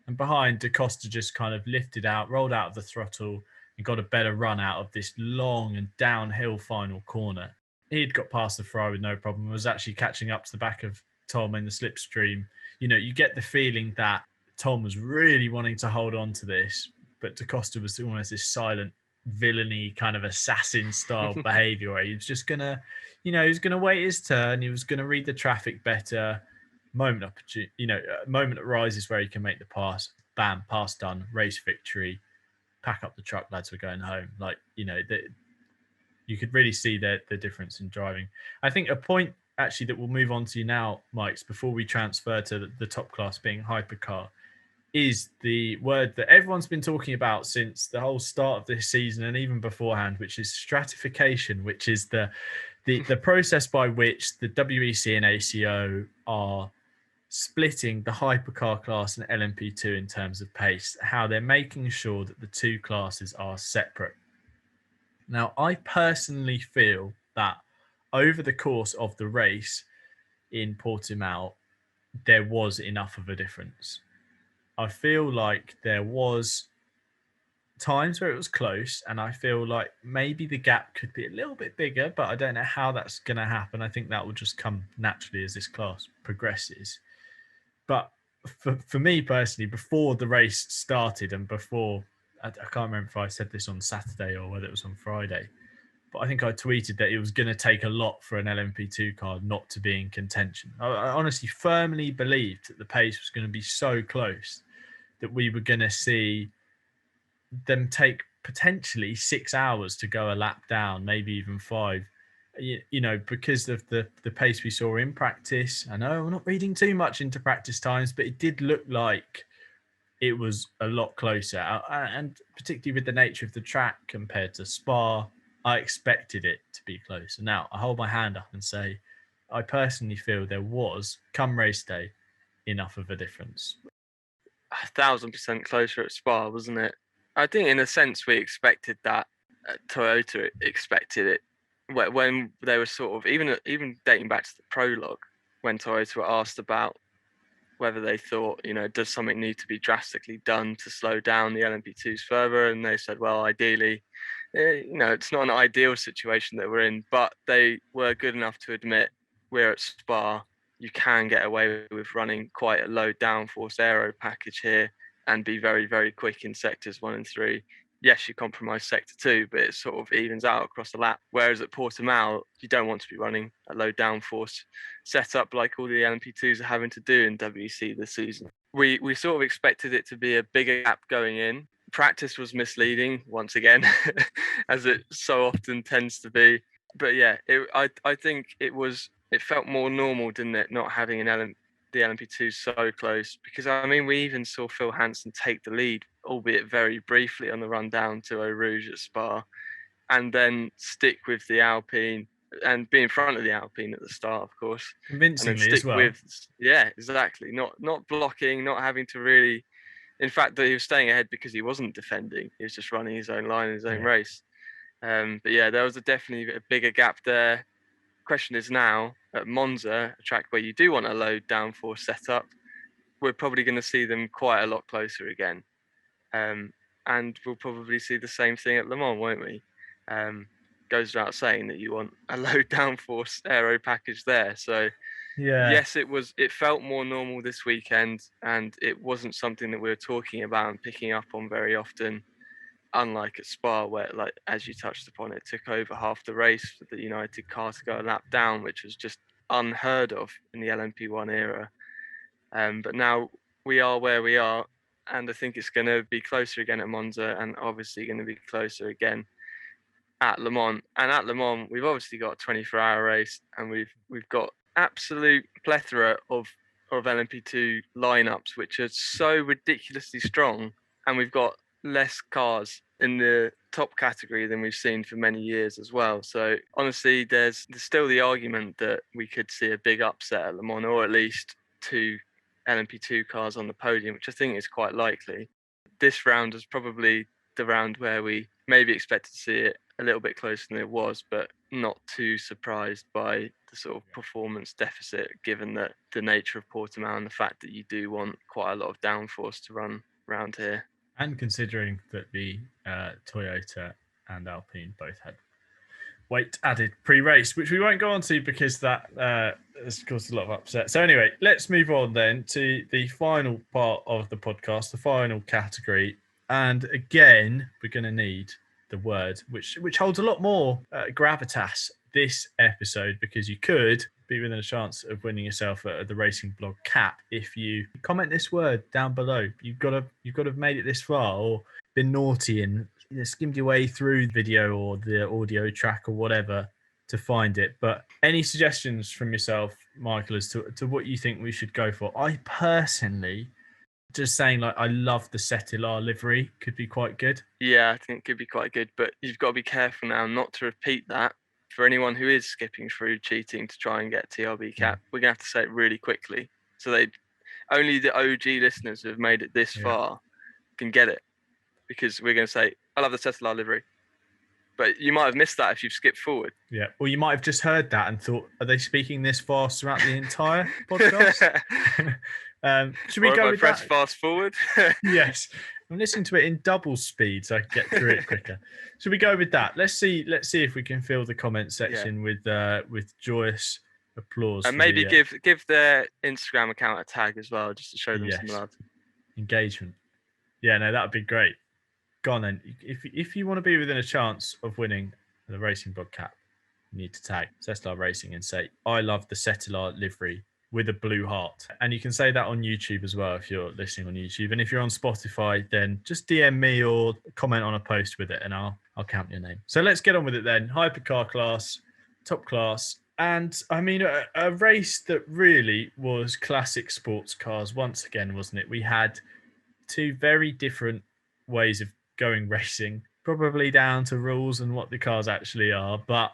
And behind, Da Costa just kind of lifted out, rolled out of the throttle, and got a better run out of this long and downhill final corner. He'd got past the Ferrari with no problem, was actually catching up to the back of Tom in the slipstream. You know, you get the feeling that Tom was really wanting to hold on to this, but Da Costa was almost this silent, villainy kind of assassin style behavior where he was just gonna, he was gonna wait his turn, he was gonna read the traffic better. Moment that rises where he can make the pass. Bam, pass done, race victory. Pack up the truck, lads. We're going home. Like, you could really see the difference in driving. I think a point actually that we'll move on to now, Mike's, before we transfer to the top class being hypercar, is the word that everyone's been talking about since the whole start of this season and even beforehand, which is stratification, which is the process by which the WEC and ACO are splitting the hypercar class and LMP2 in terms of pace, how they're making sure that the two classes are separate. Now, I personally feel that over the course of the race in Portimao, there was enough of a difference. I feel like there was times where it was close, and I feel like maybe the gap could be a little bit bigger, but I don't know how that's going to happen. I think that will just come naturally as this class progresses. But for me personally, before the race started and before, I can't remember if I said this on Saturday or whether it was on Friday, but I think I tweeted that it was going to take a lot for an LMP2 car not to be in contention. I honestly firmly believed that the pace was going to be so close that we were going to see them take potentially 6 hours to go a lap down, maybe even 5. Because of the pace we saw in practice. I know we're not reading too much into practice times, but it did look like it was a lot closer. And particularly with the nature of the track compared to Spa, I expected it to be closer. Now, I hold my hand up and say, I personally feel there was, come race day, enough of a difference. 1,000% closer at Spa, wasn't it? I think in a sense we expected that. Toyota expected it when they were sort of even dating back to the prologue, when Toyota were asked about whether they thought, does something need to be drastically done to slow down the LMP2s further, and they said, well, ideally, it's not an ideal situation that we're in, but they were good enough to admit we're at Spa. You can get away with running quite a low downforce aero package here and be very, very quick in sectors 1 and 3. Yes, you compromise sector 2, but it sort of evens out across the lap. Whereas at Portimao, you don't want to be running a low downforce setup like all the LMP2s are having to do in WEC this season. We sort of expected it to be a bigger gap going in. Practice was misleading once again, as it so often tends to be. But yeah, I think it felt more normal, didn't it, not having the LMP2 so close, because I mean we even saw Phil Hansen take the lead, albeit very briefly, on the run down to Eau Rouge at Spa, and then stick with the Alpine and be in front of the Alpine at the start, of course, Convincingly, and then stick as well. with exactly, not blocking, not having to really. In fact, that he was staying ahead because he wasn't defending; he was just running his own line, his own race. But yeah, there was definitely a bigger gap there. Question is now at Monza, a track where you do want a low downforce setup, we're probably going to see them quite a lot closer again, and we'll probably see the same thing at Le Mans, won't we? Goes without saying that you want a low downforce aero package there. So yes, it felt more normal this weekend, and it wasn't something that we were talking about and picking up on very often. Unlike at Spa, where, like as you touched upon, it took over half the race for the United car to go a lap down, which was just unheard of in the LMP1 era. But now we are where we are, and I think it's going to be closer again at Monza, and obviously going to be closer again at Le Mans. And at Le Mans, we've obviously got a 24-hour race, and we've got absolute plethora of LMP2 lineups, which are so ridiculously strong, and we've got less cars in the top category than we've seen for many years as well. So honestly, there's still the argument that we could see a big upset at Le Mans, or at least 2 LMP2 cars on the podium, which I think is quite likely. This round was probably the round where we maybe expected to see it a little bit closer than it was, but not too surprised by the sort of performance deficit, given that the nature of Portimao and the fact that you do want quite a lot of downforce to run around here. And considering that the Toyota and Alpine both had weight added pre-race, which we won't go on to because that has caused a lot of upset. So anyway, let's move on then to the final part of the podcast, the final category. And again, we're going to need the word, which holds a lot more gravitas this episode, because you could be within a chance of winning yourself the Racing Blog cap if you comment this word down below. You've got to have made it this far, or been naughty and skimmed your way through the video or the audio track or whatever to find it. But any suggestions from yourself, Michael, as to what you think we should go for? I personally, just saying, like, I love the Settilar livery, could be quite good. Yeah, I think it could be quite good, but you've got to be careful now not to repeat that. For anyone who is skipping through cheating to try and get TRB cap, we're going to have to say it really quickly. So only the OG listeners who have made it this far can get it, because we're going to say, I love the Settilar livery. But you might have missed that if you've skipped forward. Yeah, or you might have just heard that and thought, are they speaking this fast throughout the entire podcast? Should we go with press fast forward? Yes. I'm listening to it in double speed so I can get through it quicker. Should we go with that? Let's see if we can fill the comment section with joyous applause. And maybe give their Instagram account a tag as well, just to show them some love. Engagement. Yeah, no, that would be great. Go on then. If you want to be within a chance of winning the Racing Blog cap, you need to tag Settilar Racing and say, I love the Settilar livery with a blue heart. And you can say that on YouTube as well if you're listening on YouTube. And if you're on Spotify, then just DM me or comment on a post with it and I'll count your name. So let's get on with it then. Hypercar class, top class. And I mean, a race that really was classic sports cars once again, wasn't it? We had 2 very different ways of going racing, probably down to rules and what the cars actually are. But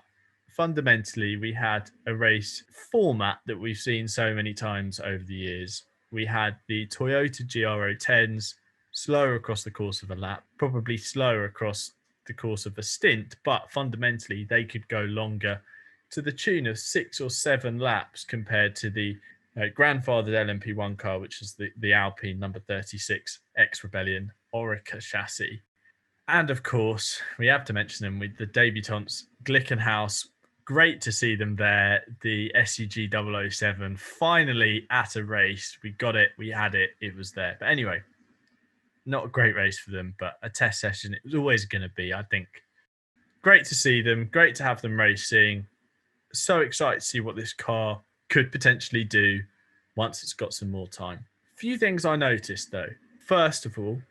fundamentally, we had a race format that we've seen so many times over the years. We had the Toyota GR010s, slower across the course of a lap, probably slower across the course of a stint, but fundamentally they could go longer, to the tune of 6 or 7 laps compared to the grandfathered LMP1 car, which is the Alpine number 36 X-Rebellion Orica chassis. And of course, we have to mention them with the debutants, Glickenhaus. Great to see them there. The SUG 007 finally at a race. We got it. We had it. It was there. But anyway, not a great race for them, but a test session. It was always going to be, I think. Great to see them. Great to have them racing. So excited to see what this car could potentially do once it's got some more time. Few things I noticed though. First of all,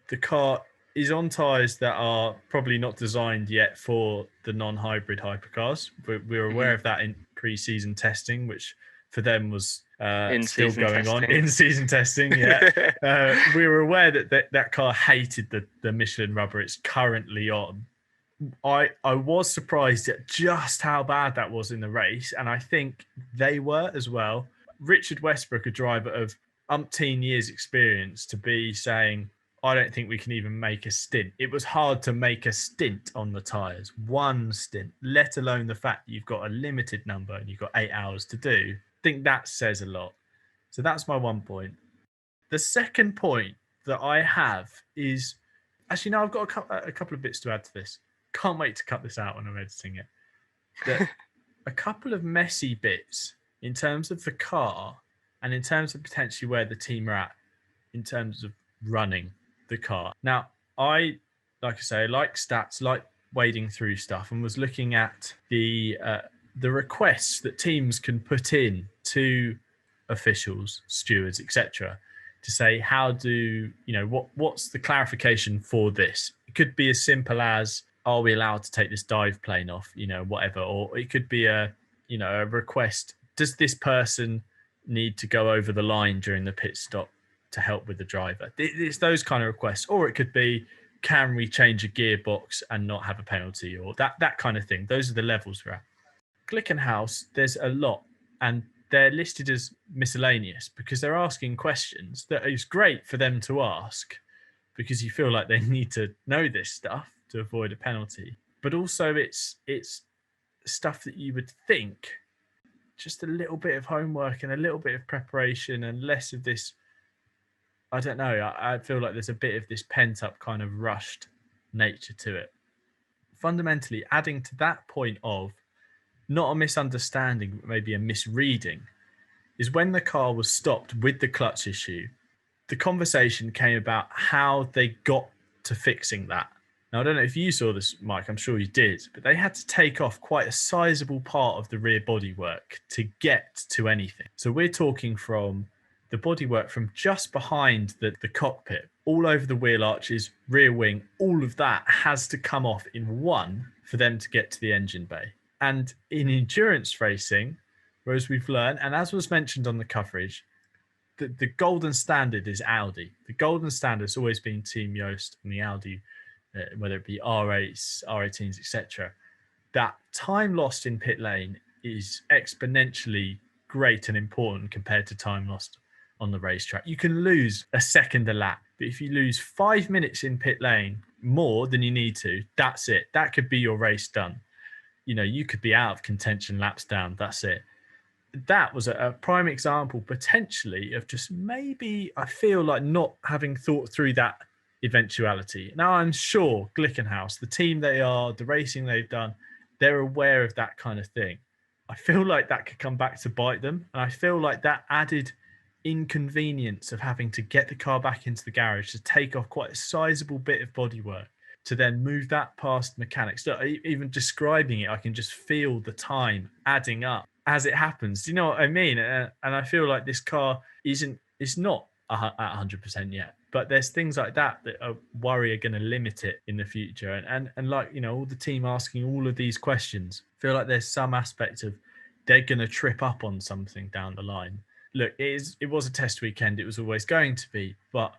the car is on tyres that are probably not designed yet for the non-hybrid hypercars. We're aware of that in pre-season testing, which for them was still going on. In-season testing, yeah. We were aware that car hated the Michelin rubber it's currently on. I was surprised at just how bad that was in the race, and I think they were as well. Richard Westbrook, a driver of umpteen years experience, to be saying, I don't think we can even make a stint. It was hard to make a stint on the tyres, one stint, let alone the fact that you've got a limited number and you've got 8 hours to do. I think that says a lot. So that's my one point. The second point that I have is, actually, no, I've got a couple of bits to add to this. Can't wait to cut this out when I'm editing it. A couple of messy bits in terms of the car and in terms of potentially where the team are at in terms of running the car. Now, like I say, like stats, like wading through stuff, and was looking at the requests that teams can put in to officials, stewards, etc., to say, how do, what's the clarification for this? It could be as simple as, are we allowed to take this dive plane off, whatever. Or it could be a request. Does this person need to go over the line during the pit stop to help with the driver? It's those kind of requests. Or it could be, can we change a gearbox and not have a penalty, or that kind of thing. Those are the levels we're at. Glickenhaus, there's a lot, and they're listed as miscellaneous because they're asking questions that is great for them to ask, because you feel like they need to know this stuff to avoid a penalty. But also it's stuff that you would think, just a little bit of homework and a little bit of preparation and less of this, I don't know, I feel like there's a bit of this pent up kind of rushed nature to it. Fundamentally, adding to that point of not a misunderstanding, but maybe a misreading, is when the car was stopped with the clutch issue, the conversation came about how they got to fixing that. Now, I don't know if you saw this, Mike, I'm sure you did, but they had to take off quite a sizable part of the rear bodywork to get to anything. So we're talking from the bodywork from just behind the cockpit, all over the wheel arches, rear wing, all of that has to come off in one for them to get to the engine bay. And in endurance racing, whereas we've learned, and as was mentioned on the coverage, the golden standard is Audi. The golden standard has always been Team Yost and the Audi, whether it be R8s, R18s, etc. That time lost in pit lane is exponentially great and important compared to time lost on the racetrack. You can lose a second a lap, but if you lose 5 minutes in pit lane more than you need to, that's it. That could be your race done. You could be out of contention laps down. That's it. That was a prime example potentially of just maybe, I feel like, not having thought through that eventuality. Now, I'm sure Glickenhaus, the team they are, the racing they've done, they're aware of that kind of thing. I feel like that could come back to bite them. And I feel like that added inconvenience of having to get the car back into the garage to take off quite a sizable bit of bodywork to then move that past mechanics. So even describing it, I can just feel the time adding up as it happens. Do you know what I mean? And I feel like this car it's not at 100% yet, but there's things like that I worry are going to limit it in the future. And like, all the team asking all of these questions, I feel like there's some aspect of they're going to trip up on something down the line. Look, it was a test weekend. It was always going to be, but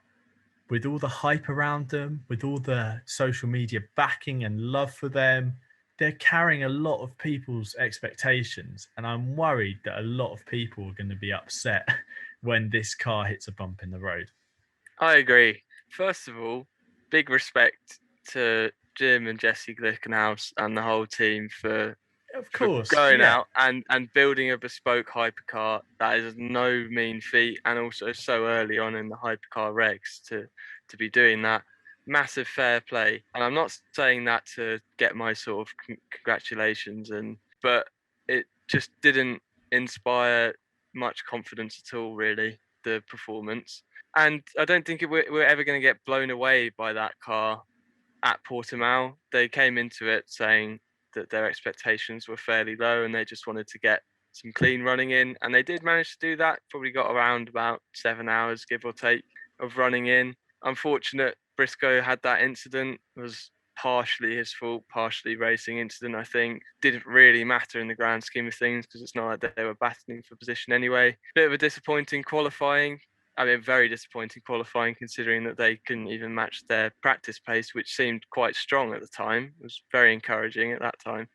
with all the hype around them, with all the social media backing and love for them, they're carrying a lot of people's expectations. And I'm worried that a lot of people are going to be upset when this car hits a bump in the road. I agree. First of all, big respect to Jim and Jesse Glickenhaus and the whole team for going out and building a bespoke hypercar. That is no mean feat, and also so early on in the hypercar regs to be doing that. Massive fair play. And I'm not saying that to get my sort of congratulations, but it just didn't inspire much confidence at all, really, the performance. And I don't think we're ever going to get blown away by that car at Portimao. They came into it saying that their expectations were fairly low and they just wanted to get some clean running in, and they did manage to do that. Probably got around about 7 hours, give or take, of running in. Unfortunate, Briscoe had that incident. It was partially his fault, partially racing incident, I think. Didn't really matter in the grand scheme of things because it's not like they were battling for position anyway. Bit of a disappointing qualifying. I mean, very disappointing qualifying considering that they couldn't even match their practice pace, which seemed quite strong at the time. It was very encouraging at that time.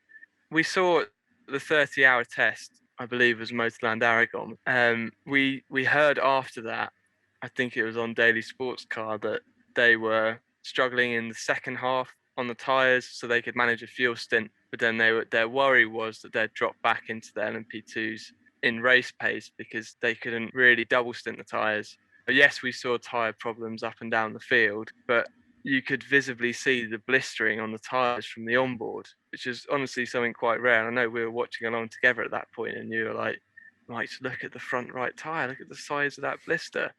We saw the 30-hour test, I believe, was Motorland Aragon. We heard after that, I think it was on Daily Sports Car, that they were struggling in the second half on the tyres so they could manage a fuel stint. But then their worry was that they'd drop back into the LMP2s in race pace because they couldn't really double stint the tyres. But yes, we saw tyre problems up and down the field, but you could visibly see the blistering on the tyres from the onboard, which is honestly something quite rare. And I know we were watching along together at that point, and you were like, right, look at the front right tyre, look at the size of that blister.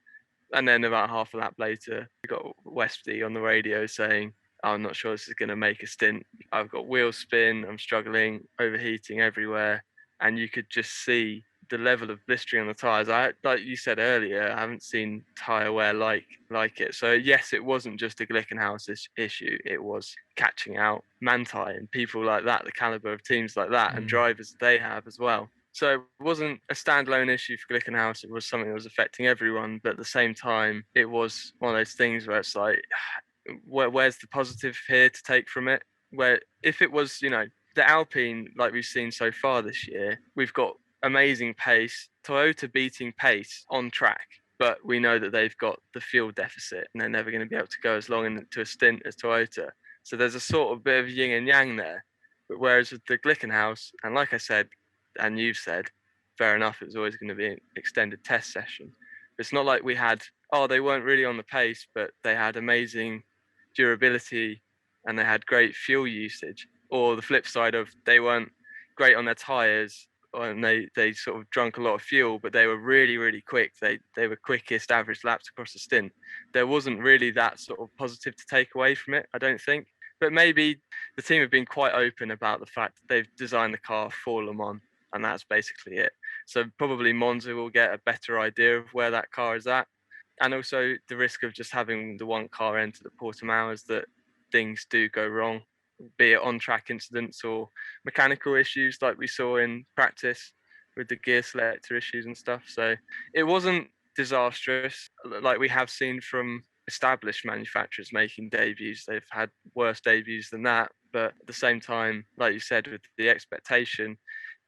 And then about half a lap later, we got Westy on the radio saying, I'm not sure this is going to make a stint. I've got wheel spin, I'm struggling, overheating everywhere. And you could just see the level of blistering on the tyres, like you said earlier, I haven't seen tyre wear like it. So yes, it wasn't just a Glickenhaus issue, it was catching out Manthey and people like that, the caliber of teams like that, and drivers they have as well. So it wasn't a standalone issue for Glickenhaus, it was something that was affecting everyone, but at the same time, it was one of those things where it's like, where's the positive here to take from it? Where if it was, the Alpine, like we've seen so far this year, we've got amazing pace, Toyota beating pace on track, but we know that they've got the fuel deficit and they're never going to be able to go as long into a stint as Toyota. So there's a sort of bit of yin and yang there. But whereas with the Glickenhaus, and like I said, and you've said, fair enough, it was always going to be an extended test session. But it's not like we had, they weren't really on the pace, but they had amazing durability and they had great fuel usage. Or the flip side of they weren't great on their tires and they sort of drunk a lot of fuel, but they were really, really quick. They were quickest average laps across the stint. There wasn't really that sort of positive to take away from it, I don't think. But maybe the team have been quite open about the fact that they've designed the car for Le Mans, and that's basically it. So probably Monza will get a better idea of where that car is at. And also the risk of just having the one car enter the Portimao is that things do go wrong, be it on-track incidents or mechanical issues like we saw in practice with the gear selector issues and stuff. So it wasn't disastrous like we have seen from established manufacturers making debuts. They've had worse debuts than that. But at the same time, like you said, with the expectation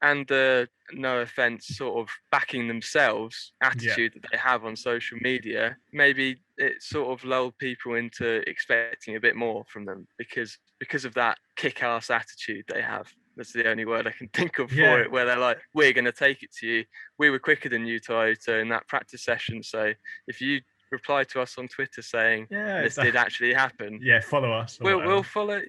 and the no offense sort of backing themselves attitude that they have on social media, maybe it sort of lulled people into expecting a bit more from them because of that kick-ass attitude they have. That's the only word I can think of for it, where they're like, we're going to take it to you. We were quicker than you, Toyota, in that practice session. So if you reply to us on Twitter saying this did actually happen, follow us. We'll follow,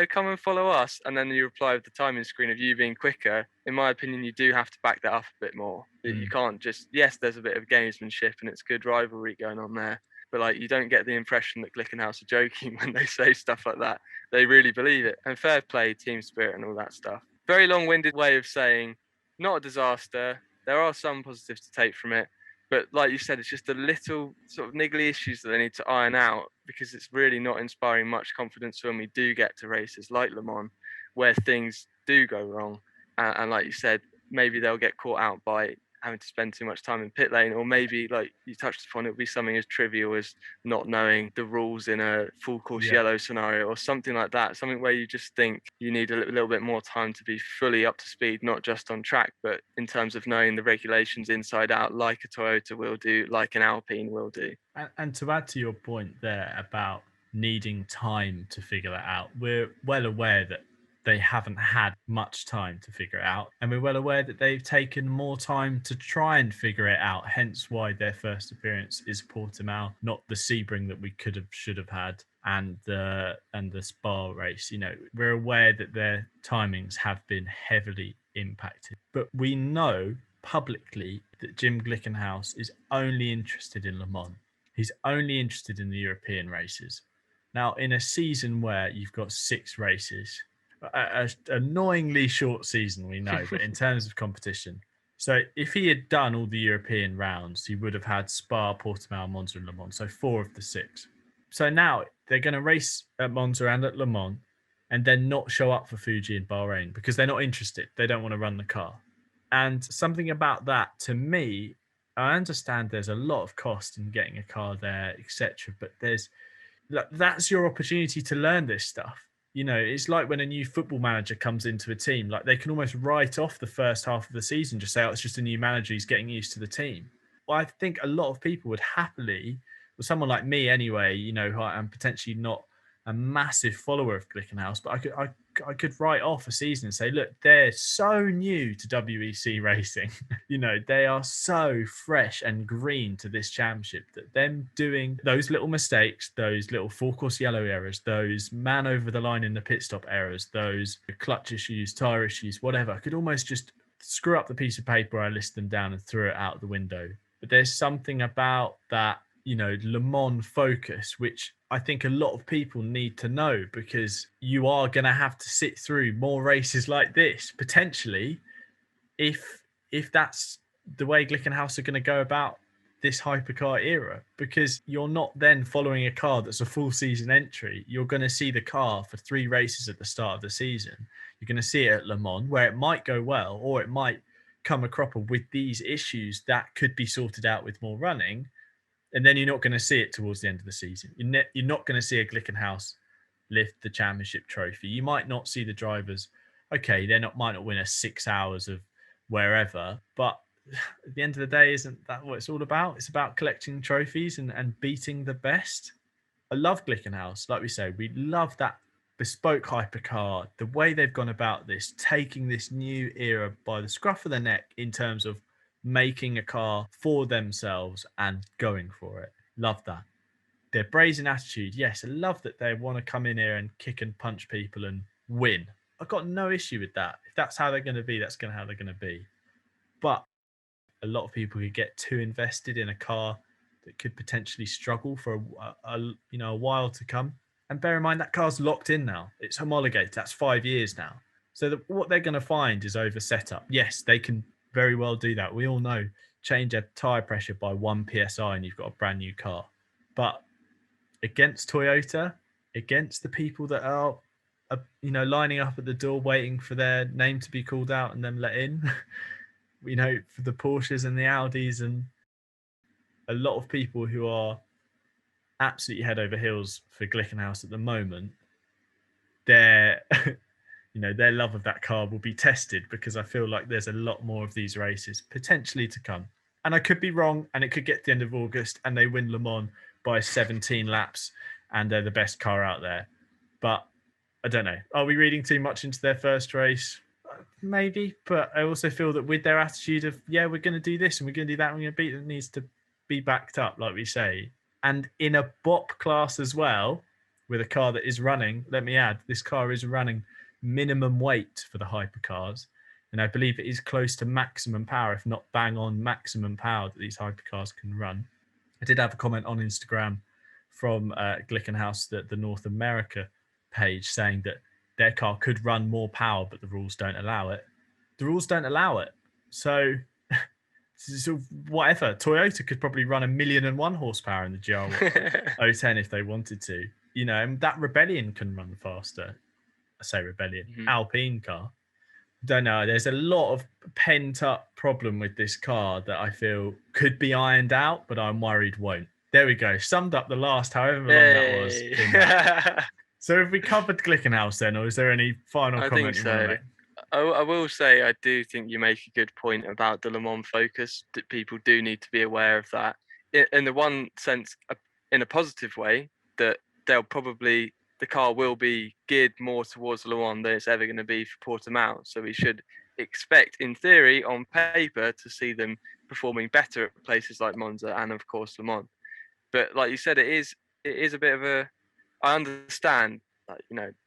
come and follow us. And then you reply with the timing screen of you being quicker. In my opinion, you do have to back that up a bit more. You can't just, yes, there's a bit of gamesmanship and it's good rivalry going on there. But like, you don't get the impression that Glickenhaus are joking when they say stuff like that. They really believe it. And fair play, team spirit and all that stuff. Very long-winded way of saying, not a disaster. There are some positives to take from it. But like you said, it's just the little sort of niggly issues that they need to iron out because it's really not inspiring much confidence when we do get to races like Le Mans where things do go wrong. And like you said, maybe they'll get caught out by having to spend too much time in pit lane, or maybe like you touched upon, it'll be something as trivial as not knowing the rules in a full course yellow scenario or something like that, something where you just think you need a little bit more time to be fully up to speed, not just on track, but in terms of knowing the regulations inside out, like a Toyota will do, like an Alpine will do. And to add to your point there about needing time to figure that out, we're well aware that they haven't had much time to figure it out. And we're well aware that they've taken more time to try and figure it out, hence why their first appearance is Portimao, not the Sebring that we should have had and the Spa race. We're aware that their timings have been heavily impacted. But we know publicly that Jim Glickenhaus is only interested in Le Mans. He's only interested in the European races. Now, in a season where you've got 6 races, an annoyingly short season, we know, but in terms of competition. So if he had done all the European rounds, he would have had Spa, Portimao, Monza and Le Mans. So 4 of the 6. So now they're going to race at Monza and at Le Mans and then not show up for Fuji and Bahrain because they're not interested. They don't want to run the car. And something about that, to me, I understand there's a lot of cost in getting a car there, etc. But that's your opportunity to learn this stuff. It's like when a new football manager comes into a team, like they can almost write off the first half of the season, just say, it's just a new manager, he's getting used to the team. Well, I think a lot of people would happily, or someone like me anyway, who I'm potentially not a massive follower of Glickenhaus, but I could write off a season and say, look, they're so new to WEC racing. They are so fresh and green to this championship that them doing those little mistakes, those little full course yellow errors, those man over the line in the pit stop errors, those clutch issues, tire issues, whatever, I could almost just screw up the piece of paper, I list them down and threw it out the window. But there's something about that, Le Mans focus, which I think a lot of people need to know, because you are going to have to sit through more races like this potentially if that's the way Glickenhaus are going to go about this hypercar era, because you're not then following a car that's a full season entry. You're going to see the car for 3 races at the start of the season. You're going to see it at Le Mans, where it might go well, or it might come a cropper with these issues that could be sorted out with more running. And then you're not going to see it towards the end of the season. You're not going to see a Glickenhaus lift the championship trophy. You might not see the drivers. Okay, might not win a 6 hours of wherever, but at the end of the day, isn't that what it's all about? It's about collecting trophies and beating the best. I love Glickenhaus. Like we say, we love that bespoke hypercar, the way they've gone about this, taking this new era by the scruff of the neck in terms of making a car for themselves and going for it. Love that. Their brazen attitude, yes, I love that they want to come in here and kick and punch people and win. I've got no issue with that. If that's how they're going to be, that's how they're going to be. But a lot of people could get too invested in a car that could potentially struggle for a while to come. And bear in mind that car's locked in now. It's homologated. That's 5 years now. So what they're going to find is over setup. Yes, they can very well do that. We all know change a tire pressure by 1 psi and you've got a brand new car. But against Toyota, against the people that are lining up at the door waiting for their name to be called out and then let in, for the Porsches and the Audis and a lot of people who are absolutely head over heels for Glickenhaus at the moment, their their love of that car will be tested, because I feel like there's a lot more of these races potentially to come. And I could be wrong, and it could get to the end of August and they win Le Mans by 17 laps and they're the best car out there. But I don't know. Are we reading too much into their first race? Maybe. But I also feel that with their attitude of, yeah, we're going to do this and we're going to do that and we're going to beat it, needs to be backed up, like we say. And in a BOP class as well, with a car that is running, let me add, this car is running minimum weight for the hypercars. And I believe it is close to maximum power, if not bang on maximum power that these hypercars can run. I did have a comment on Instagram from Glickenhaus, the North America page, saying that their car could run more power, but the rules don't allow it. The rules don't allow it. So whatever. Toyota could probably run 1,000,001 horsepower in the GR 010 if they wanted to. And that Rebellion can run faster. I say Rebellion. Alpine car. Don't know. There's a lot of pent up problem with this car that I feel could be ironed out, but I'm worried won't. There we go. Summed up the last however long that was. So have we covered Glickenhaus then, or is there any final comment you want to make? I will say I do think you make a good point about the Le Mans focus, that people do need to be aware of that. In the one sense, in a positive way, that the car will be geared more towards Le Mans than it's ever going to be for Portimao. So we should expect, in theory, on paper, to see them performing better at places like Monza and, of course, Le Mans. But like you said, it is a bit of a. I understand,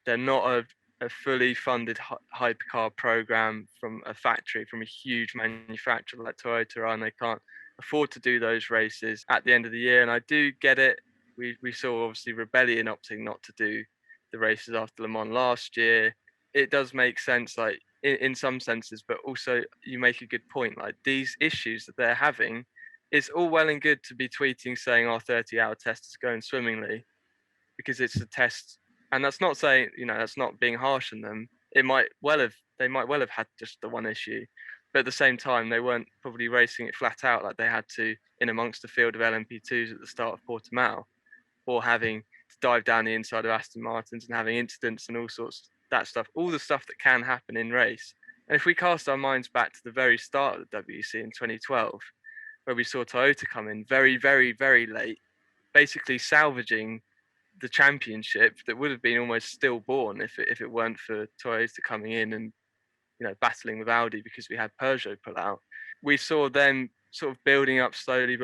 they're not a fully funded hypercar program from a factory, from a huge manufacturer like Toyota are, and they can't afford to do those races at the end of the year. And I do get it. We saw obviously Rebellion opting not to do the races after Le Mans last year. It does make sense, like in some senses, but also you make a good point. Like these issues that they're having, it's all well and good to be tweeting saying our 30-hour test is going swimmingly, because it's a test, and that's not saying, that's not being harsh on them. They might well have had just the one issue, but at the same time they weren't probably racing it flat out like they had to in amongst a field of LMP2s at the start of Portimao, or having to dive down the inside of Aston Martins and having incidents and all sorts of that stuff, all the stuff that can happen in race. And if we cast our minds back to the very start of the WC in 2012, where we saw Toyota come in very, very, very late, basically salvaging the championship that would have been almost stillborn if it weren't for Toyota coming in and battling with Audi, because we had Peugeot pull out. We saw them sort of building up slowly,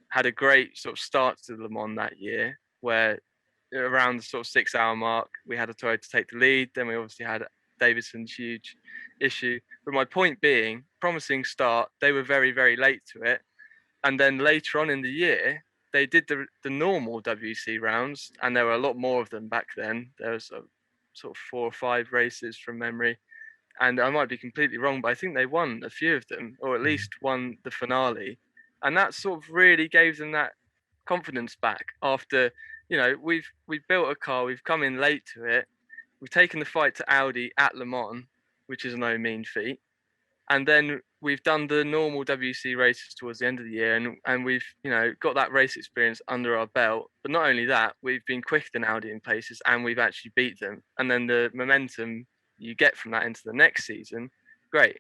had a great sort of start to Le Mans that year, where around the sort of 6 hour mark we had a Toyota take the lead. Then we obviously had Davidson's huge issue, but my point being, promising start, they were very, very late to it. And then later on in the year, they did the normal WC rounds, and there were a lot more of them back then. There was sort of 4 or 5 races from memory. And I might be completely wrong, but I think they won a few of them, or at least won the finale. And that sort of really gave them that confidence back after, we've built a car, we've come in late to it, we've taken the fight to Audi at Le Mans, which is no mean feat. And then we've done the normal WC races towards the end of the year, and we've got that race experience under our belt. But not only that, we've been quicker than Audi in places, and we've actually beat them. And then the momentum you get from that into the next season, great.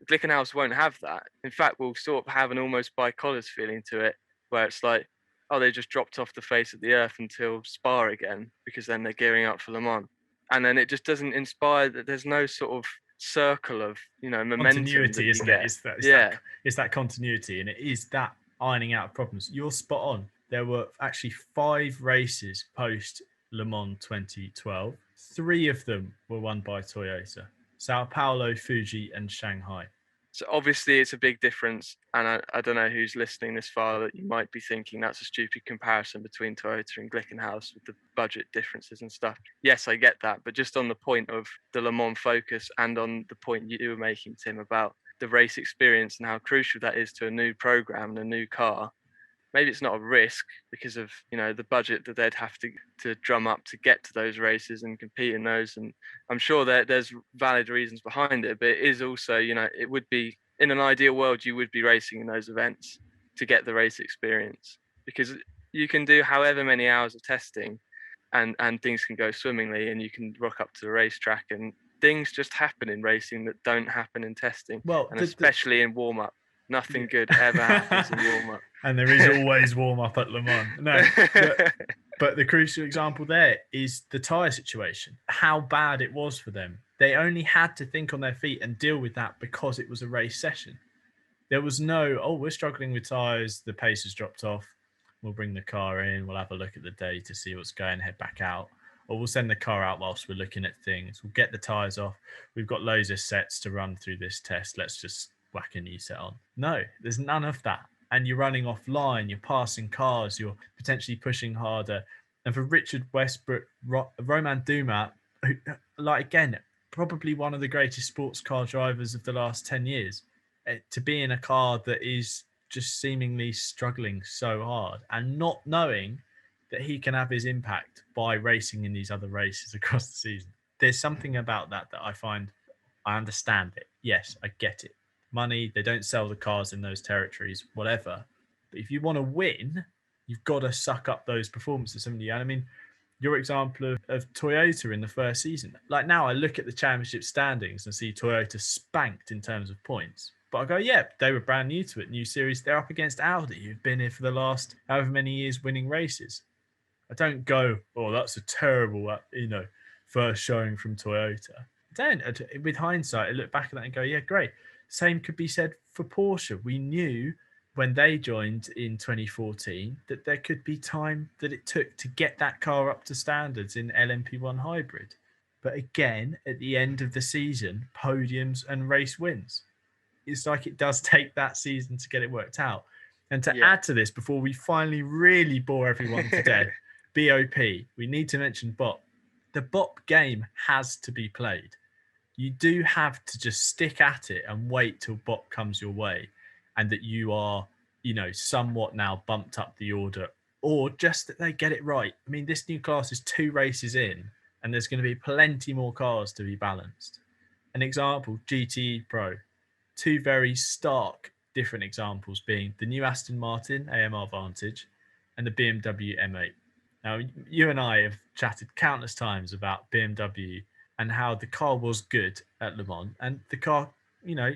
Glickenhaus won't have that. In fact, we'll sort of have an almost by collars feeling to it, where it's like, oh, they just dropped off the face of the earth until Spa again, because then they're gearing up for Le Mans. And then it just doesn't inspire. That there's no sort of circle of momentum continuity, isn't it? It's that continuity, and it is that ironing out problems. You're spot on. There were actually 5 races post Le Mans 2012. 3 of them were won by Toyota: Sao Paulo, Fuji, and Shanghai. So obviously it's a big difference, and I don't know who's listening this far that you might be thinking that's a stupid comparison between Toyota and Glickenhaus with the budget differences and stuff. Yes, I get that, but just on the point of the Le Mans focus and on the point you were making, Tim, about the race experience and how crucial that is to a new program and a new car, maybe it's not a risk because of the budget that they'd have to drum up to get to those races and compete in those, and I'm sure that there's valid reasons behind it, but it is also it would be, in an ideal world, you would be racing in those events to get the race experience, because you can do however many hours of testing and things can go swimmingly, and you can rock up to the racetrack and things just happen in racing that don't happen in testing, and especially in warm-up. Nothing good ever happens in warm-up. And there is always warm-up at Le Mans. No, but the crucial example there is the tyre situation, how bad it was for them. They only had to think on their feet and deal with that because it was a race session. There was no, oh, we're struggling with tyres, the pace has dropped off, we'll bring the car in, we'll have a look at the day to see what's going, head back out. Or we'll send the car out whilst we're looking at things. We'll get the tyres off. We've got loads of sets to run through this test. Let's just whack a new set on. No, there's none of that. And you're running offline, you're passing cars, you're potentially pushing harder. And for Richard Westbrook, Romain Dumas, who, like, again, probably one of the greatest sports car drivers of the last 10 years, to be in a car that is just seemingly struggling so hard and not knowing that he can have his impact by racing in these other races across the season. There's something about that I find, I understand it. Yes, I get it. Money, they don't sell the cars in those territories, whatever. But if you want to win, you've got to suck up those performances, haven't you? And I mean, your example of Toyota in the first season. Like, now I look at the championship standings and see Toyota spanked in terms of points. But I go, yeah, they were brand new to it, new series. They're up against Audi, who've been here for the last however many years winning races. I don't go, oh, that's a terrible, first showing from Toyota. I don't. With hindsight, I look back at that and go, yeah, great. Same could be said for Porsche. We knew when they joined in 2014 that there could be time that it took to get that car up to standards in LMP1 hybrid. But again, at the end of the season, podiums and race wins. It's like it does take that season to get it worked out. And to add to this, before we finally really bore everyone to death, BOP, we need to mention BOP. The BOP game has to be played. You do have to just stick at it and wait till BOP comes your way, and that you are, somewhat now bumped up the order, or just that they get it right. I mean, this new class is 2 races in, and there's going to be plenty more cars to be balanced. An example, GTE Pro. 2 very stark different examples being the new Aston Martin AMR Vantage and the BMW M8. Now, you and I have chatted countless times about BMW and how the car was good at Le Mans, and the car,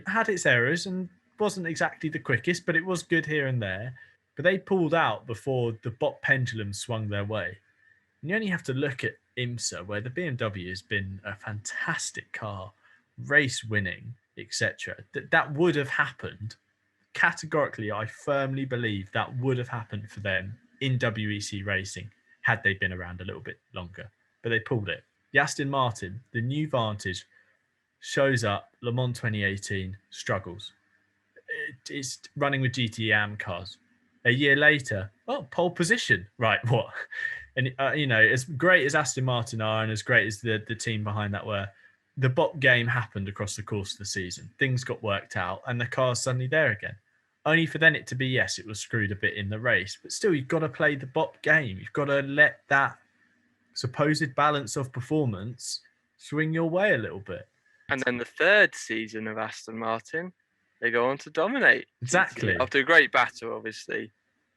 had its errors and wasn't exactly the quickest, but it was good here and there. But they pulled out before the BOP pendulum swung their way. And you only have to look at IMSA, where the BMW has been a fantastic car, race winning, etc. That would have happened. Categorically, I firmly believe that would have happened for them in WEC racing had they been around a little bit longer. But they pulled it. The Aston Martin, the new Vantage, shows up, Le Mans 2018, struggles. It's running with GTE AM cars. A year later, pole position. Right, what? And, as great as Aston Martin are and as great as the team behind that were, the bot game happened across the course of the season. Things got worked out and the car's suddenly there again. Only for then it to be, yes, it was screwed a bit in the race, but still you've got to play the bot game. You've got to let that supposed balance of performance swing your way a little bit. And then the third season of Aston Martin, they go on to dominate. Exactly. GTE, after a great battle, obviously,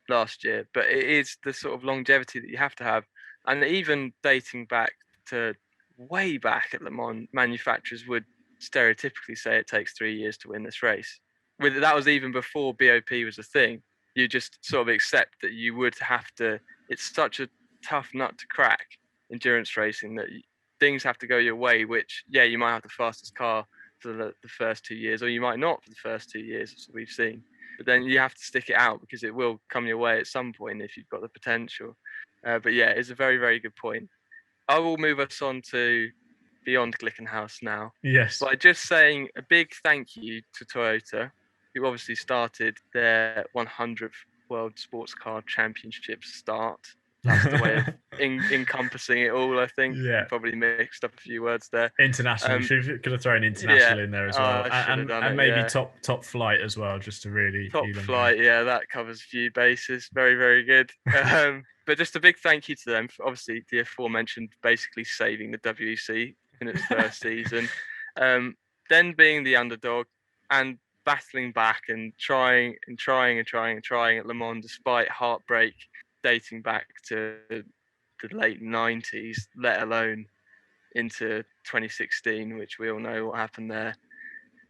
last year. But it is the sort of longevity that you have to have. And even dating back to way back at Le Mans, manufacturers would stereotypically say it takes 3 years to win this race. That was even before BOP was a thing. You just sort of accept that you would have to. It's such a tough nut to crack, endurance racing, that things have to go your way, which, yeah, you might have the fastest car for the first 2 years, or you might not for the first 2 years, as we've seen. But then you have to stick it out because it will come your way at some point if you've got the potential. But yeah, it's a very, very good point. I will move us on to beyond Glickenhaus now. Yes. By just saying a big thank you to Toyota, who obviously started their 100th World Sports Car Championship start. That's the way of encompassing it all, I think. Yeah. Probably mixed up a few words there. International. Could have thrown international in there as well. And maybe top flight as well, just to really... Top flight, yeah, that covers a few bases. Very, very good. But just a big thank you to them for obviously the aforementioned basically saving the WEC in its first season. Then being the underdog and battling back and trying at Le Mans despite heartbreak dating back to the late 90s, let alone into 2016, which we all know what happened there.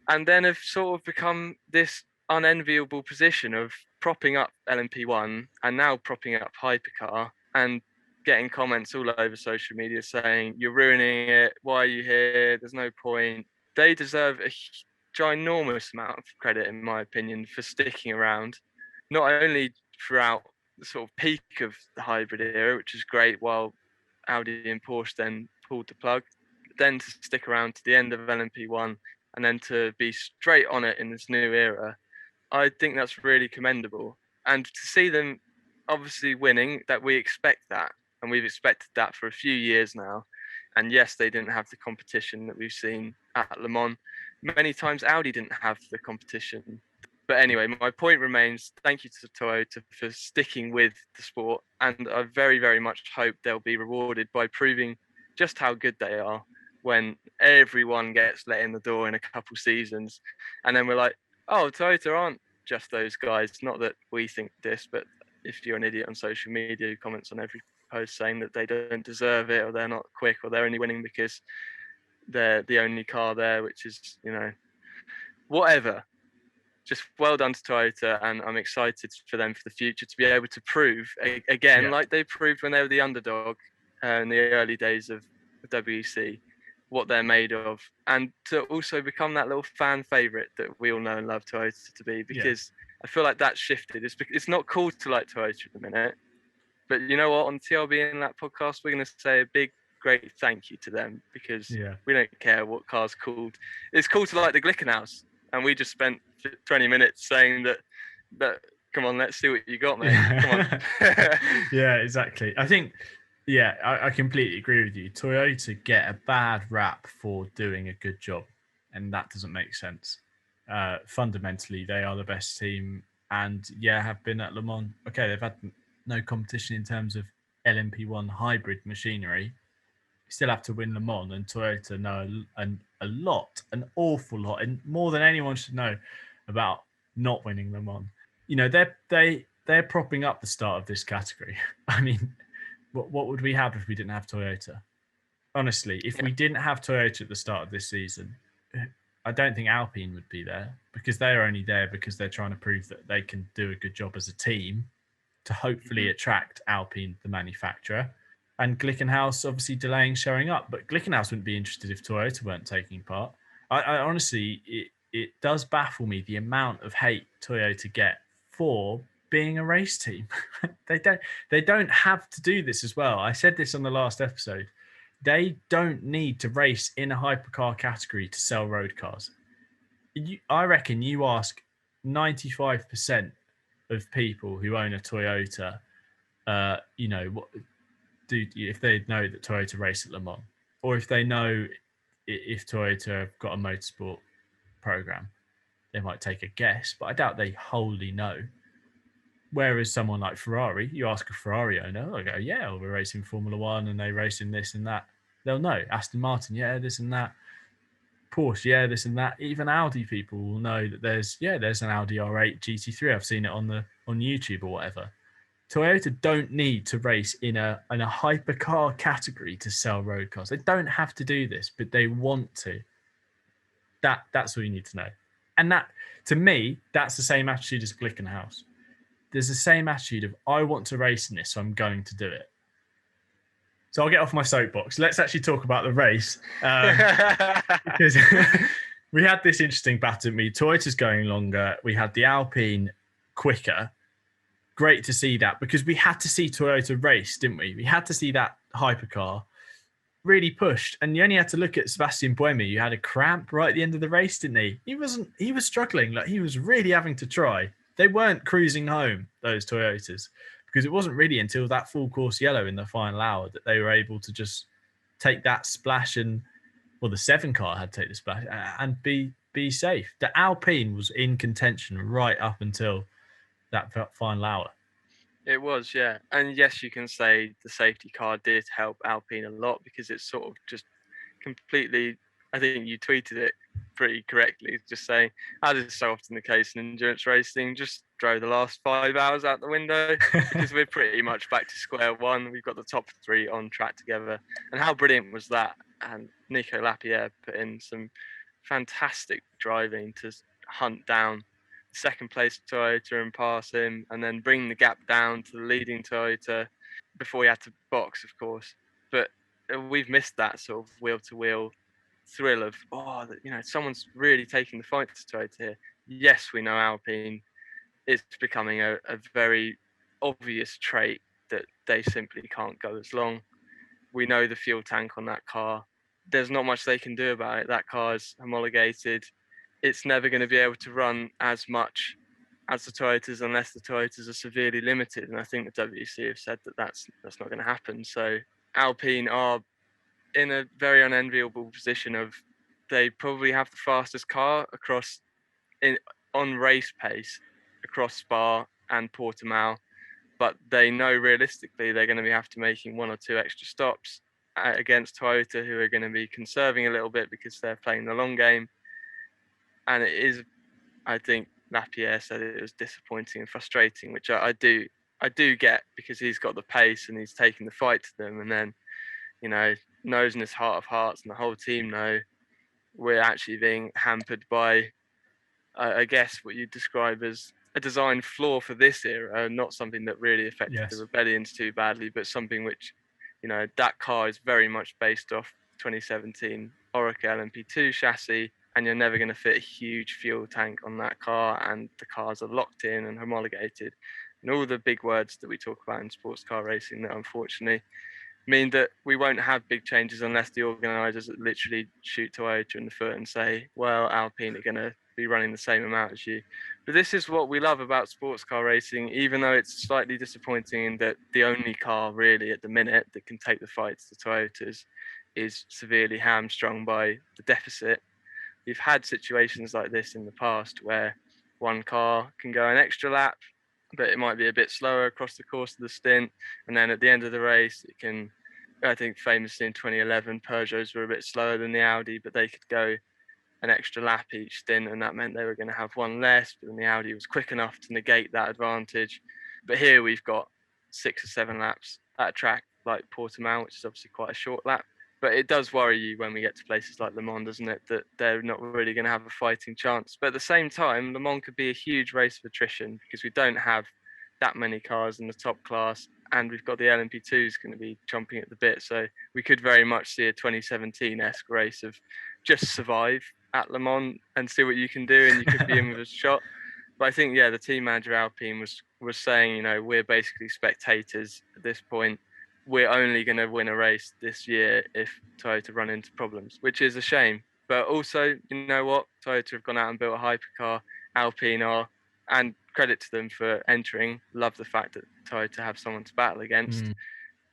And then have sort of become this unenviable position of propping up LMP1 and now propping up Hypercar and getting comments all over social media saying, you're ruining it, why are you here, there's no point. They deserve a ginormous amount of credit, in my opinion, for sticking around, not only throughout the sort of peak of the hybrid era, which is great, while Audi and Porsche then pulled the plug, then to stick around to the end of LMP1 and then to be straight on it in this new era. I think that's really commendable. And to see them obviously winning, that we expect that. And we've expected that for a few years now. And yes, they didn't have the competition that we've seen at Le Mans. Many times Audi didn't have the competition. But anyway, my point remains, thank you to Toyota for sticking with the sport. And I very, very much hope they'll be rewarded by proving just how good they are when everyone gets let in the door in a couple seasons. And then we're like, oh, Toyota aren't just those guys. Not that we think this, but if you're an idiot on social media who comments on every post saying that they don't deserve it or they're not quick or they're only winning because they're the only car there, which is, whatever. Just well done to Toyota, and I'm excited for them for the future to be able to prove again, like they proved when they were the underdog in the early days of the WEC, what they're made of, and to also become that little fan favorite that we all know and love Toyota to be, because I feel like that's shifted. It's not cool to like Toyota at the minute, but you know what? On TRB In Lap podcast, we're going to say a big, great thank you to them, because we don't care what car's called. It's cool to like the Glickenhaus, and we just spent 20 minutes saying that come on, let's see what you got, mate. Come on. Yeah, exactly. I think, I completely agree with you. Toyota get a bad rap for doing a good job, and that doesn't make sense. Fundamentally, they are the best team, and have been at Le Mans. Okay, they've had no competition in terms of LMP1 hybrid machinery. You still have to win Le Mans, and Toyota know an awful lot, and more than anyone should know about not winning Le Mans. They're propping up the start of this category. I mean, what would we have if we didn't have Toyota? Honestly, if we didn't have Toyota at the start of this season, I don't think Alpine would be there, because they're only there because they're trying to prove that they can do a good job as a team to hopefully attract Alpine, the manufacturer. And Glickenhaus obviously delaying showing up, but Glickenhaus wouldn't be interested if Toyota weren't taking part. I honestly, it does baffle me the amount of hate Toyota get for being a race team. They don't have to do this as well. I said this on the last episode. They don't need to race in a hypercar category to sell road cars. I reckon you ask 95% of people who own a Toyota, if they know that Toyota race at Le Mans, or if they know if Toyota have got a motorsport program. They might take a guess, but I doubt they wholly know. Whereas someone like Ferrari, you ask a Ferrari owner, they'll go, yeah, well, we're racing Formula One and they race in this and that. They'll know. Aston Martin, yeah, this and that. Porsche, yeah, this and that. Even Audi people will know that there's an Audi R8 GT3. I've seen it on YouTube or whatever. Toyota don't need to race in a hypercar category to sell road cars. They don't have to do this, but they want to. That's all you need to know. And that, to me, that's the same attitude as Glickenhaus. There's the same attitude of, I want to race in this, so I'm going to do it. So I'll get off my soapbox. Let's actually talk about the race. Because we had this interesting battle. Toyota's going longer. We had the Alpine quicker. Great to see that, because we had to see Toyota race, didn't we? We had to see that hypercar really pushed, and you only had to look at Sebastian Buemi, who had a cramp right at the end of the race, didn't he? He was struggling. Like, he was really having to try. They weren't cruising home, those Toyotas, because it wasn't really until that full course yellow in the final hour that they were able to just take that splash, and the 7 car had to take the splash and be safe. The Alpine was in contention right up until that final hour. It was, yeah. And yes, you can say the safety car did help Alpine a lot, because it's sort of just completely, I think you tweeted it pretty correctly, just saying, as is so often the case in endurance racing, just throw the last 5 hours out the window, because we're pretty much back to square one. We've got the top 3 on track together. And how brilliant was that? And Nico Lapierre put in some fantastic driving to hunt down second place Toyota and pass him, and then bring the gap down to the leading Toyota before he had to box, of course. But we've missed that sort of wheel-to-wheel thrill of, someone's really taking the fight to Toyota here. Yes, we know Alpine, it's becoming a very obvious trait that they simply can't go as long. We know the fuel tank on that car. There's not much they can do about it. That car is homologated. It's never going to be able to run as much as the Toyotas unless the Toyotas are severely limited. And I think the WEC have said that that's not going to happen. So Alpine are in a very unenviable position of, they probably have the fastest car on race pace across Spa and Portimao, but they know realistically they're going to have to making 1 or 2 extra stops against Toyota, who are going to be conserving a little bit because they're playing the long game. And it is, I think Lapierre said it was disappointing and frustrating, which I do get, because he's got the pace and he's taking the fight to them. And then, knows in his heart of hearts, and the whole team know, we're actually being hampered by, I guess, what you describe as a design flaw for this era, not something that really affected the Rebellions too badly, but something which, that car is very much based off 2017 Oracle LMP2 chassis, and you're never going to fit a huge fuel tank on that car, and the cars are locked in and homologated, and all the big words that we talk about in sports car racing that unfortunately mean that we won't have big changes unless the organisers literally shoot Toyota in the foot and say, well, Alpine are going to be running the same amount as you. But this is what we love about sports car racing, even though it's slightly disappointing that the only car really at the minute that can take the fight to the Toyotas is severely hamstrung by the deficit. We've had situations like this in the past where one car can go an extra lap, but it might be a bit slower across the course of the stint. And then at the end of the race, it can, I think famously in 2011, Peugeots were a bit slower than the Audi, but they could go an extra lap each stint, and that meant they were going to have one less, but then the Audi was quick enough to negate that advantage. But here we've got 6 or 7 laps at a track like Portimao, which is obviously quite a short lap. But it does worry you when we get to places like Le Mans, doesn't it, that they're not really going to have a fighting chance. But at the same time, Le Mans could be a huge race of attrition, because we don't have that many cars in the top class, and we've got the LMP2s going to be chomping at the bit. So we could very much see a 2017-esque race of just survive at Le Mans and see what you can do, and you could be in with a shot. But I think, the team manager Alpine was saying, we're basically spectators at this point. We're only going to win a race this year if Toyota run into problems, which is a shame. But also, you know what? Toyota have gone out and built a hypercar. Alpine are, and credit to them for entering. Love the fact that Toyota have someone to battle against.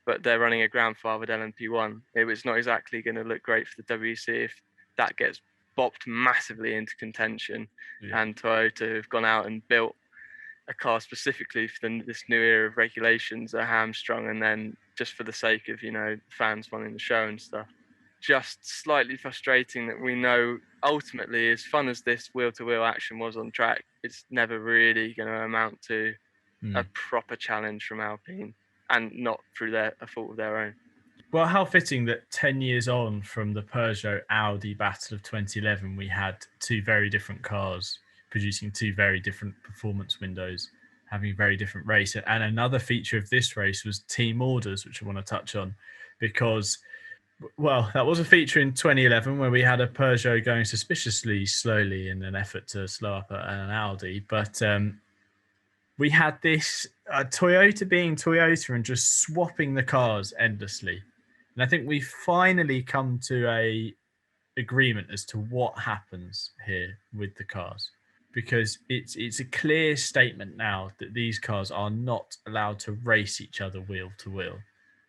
But they're running a grandfathered LMP1. It was not exactly going to look great for the WEC if that gets bopped massively into contention. Yeah. And Toyota have gone out and built a car specifically for this new era of regulations are hamstrung, and then just for the sake of, you know, fans wanting the show and stuff. Just slightly frustrating that we know ultimately, as fun as this wheel-to-wheel action was on track, it's never really going to amount to a proper challenge from Alpine, and not through a fault of their own. Well, how fitting that 10 years on from the Peugeot Audi battle of 2011, we had two very different cars producing two very different performance windows, having very different race. And another feature of this race was team orders, which I want to touch on, because, well, that was a feature in 2011 where we had a Peugeot going suspiciously slowly in an effort to slow up an Audi. But we had this Toyota being Toyota and just swapping the cars endlessly. And I think we finally come to a agreement as to what happens here with the cars, because it's a clear statement now that these cars are not allowed to race each other wheel to wheel.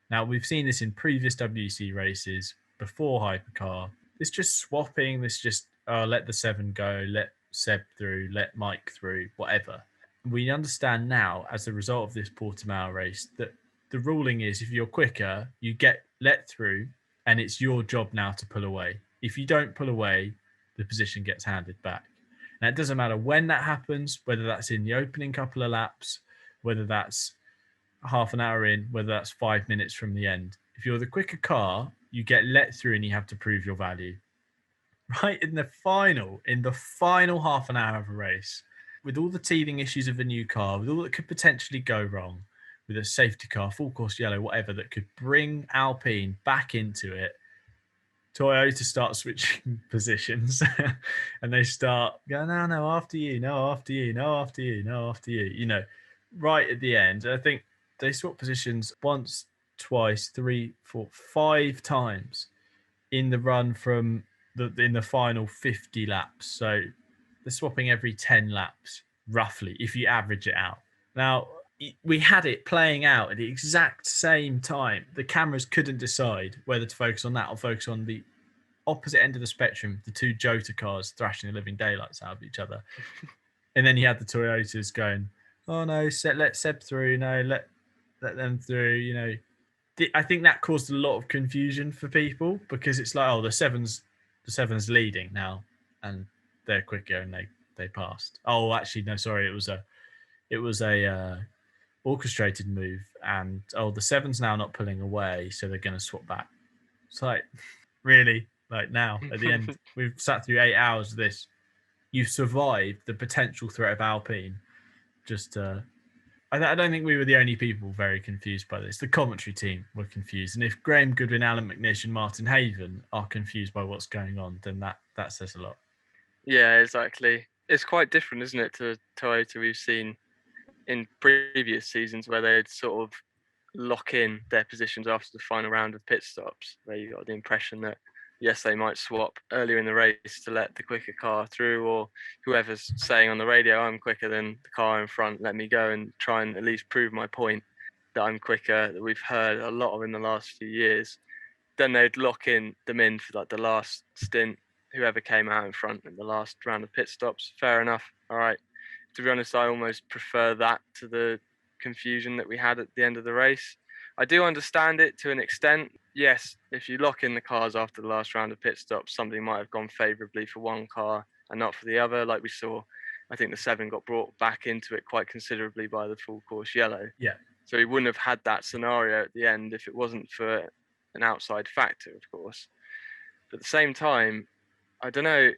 Now, we've seen this in previous WC races before Hypercar. It's just swapping. This just let the 7 go, let Seb through, let Mike through, whatever. We understand now, as a result of this Portimao race, that the ruling is if you're quicker, you get let through, and it's your job now to pull away. If you don't pull away, the position gets handed back. Now, it doesn't matter when that happens, whether that's in the opening couple of laps, whether that's half an hour in, whether that's 5 minutes from the end. If you're the quicker car, you get let through and you have to prove your value. Right in the final half an hour of a race, with all the teething issues of a new car, with all that could potentially go wrong, with a safety car, full course yellow, whatever, that could bring Alpine back into it, Toyota start switching positions and they start going, no, after you, no, after you, no, after you, no, after you, you know, right at the end. I think they swap positions once, twice, 3, 4, 5 times in the run from in the final 50 laps. So they're swapping every 10 laps, roughly, if you average it out. Now, we had it playing out at the exact same time. The cameras couldn't decide whether to focus on that or focus on the opposite end of the spectrum, the two Jota cars thrashing the living daylights out of each other. And then you had the Toyotas going, oh no, let Seb through, no, let them through, you know. I think that caused a lot of confusion for people, because it's like, oh, the seven's leading now and they're quicker and they passed. Oh, actually, no, sorry, it was a orchestrated move, and the 7's now not pulling away, so they're going to swap back. It's like, really, like now at the end, we've sat through 8 hours of this. You've survived the potential threat of Alpine. Just I don't think we were the only people very confused by this. The commentary team were confused, and if Graham Goodwin, Alan McNish, and Martin Haven are confused by what's going on, then that says a lot. Yeah, exactly. It's quite different, isn't it, to Toyota we've seen in previous seasons, where they'd sort of lock in their positions after the final round of pit stops, where you got the impression that, yes, they might swap earlier in the race to let the quicker car through, or whoever's saying on the radio, I'm quicker than the car in front, let me go and try and at least prove my point that I'm quicker, that we've heard a lot of in the last few years. Then they'd lock them in for like the last stint, whoever came out in front in the last round of pit stops. Fair enough. All right. To be honest, I almost prefer that to the confusion that we had at the end of the race. I do understand it to an extent. Yes, if you lock in the cars after the last round of pit stops, something might have gone favourably for one car and not for the other. Like we saw, I think the 7 got brought back into it quite considerably by the full course yellow. Yeah. So we wouldn't have had that scenario at the end if it wasn't for an outside factor, of course. But at the same time, I don't know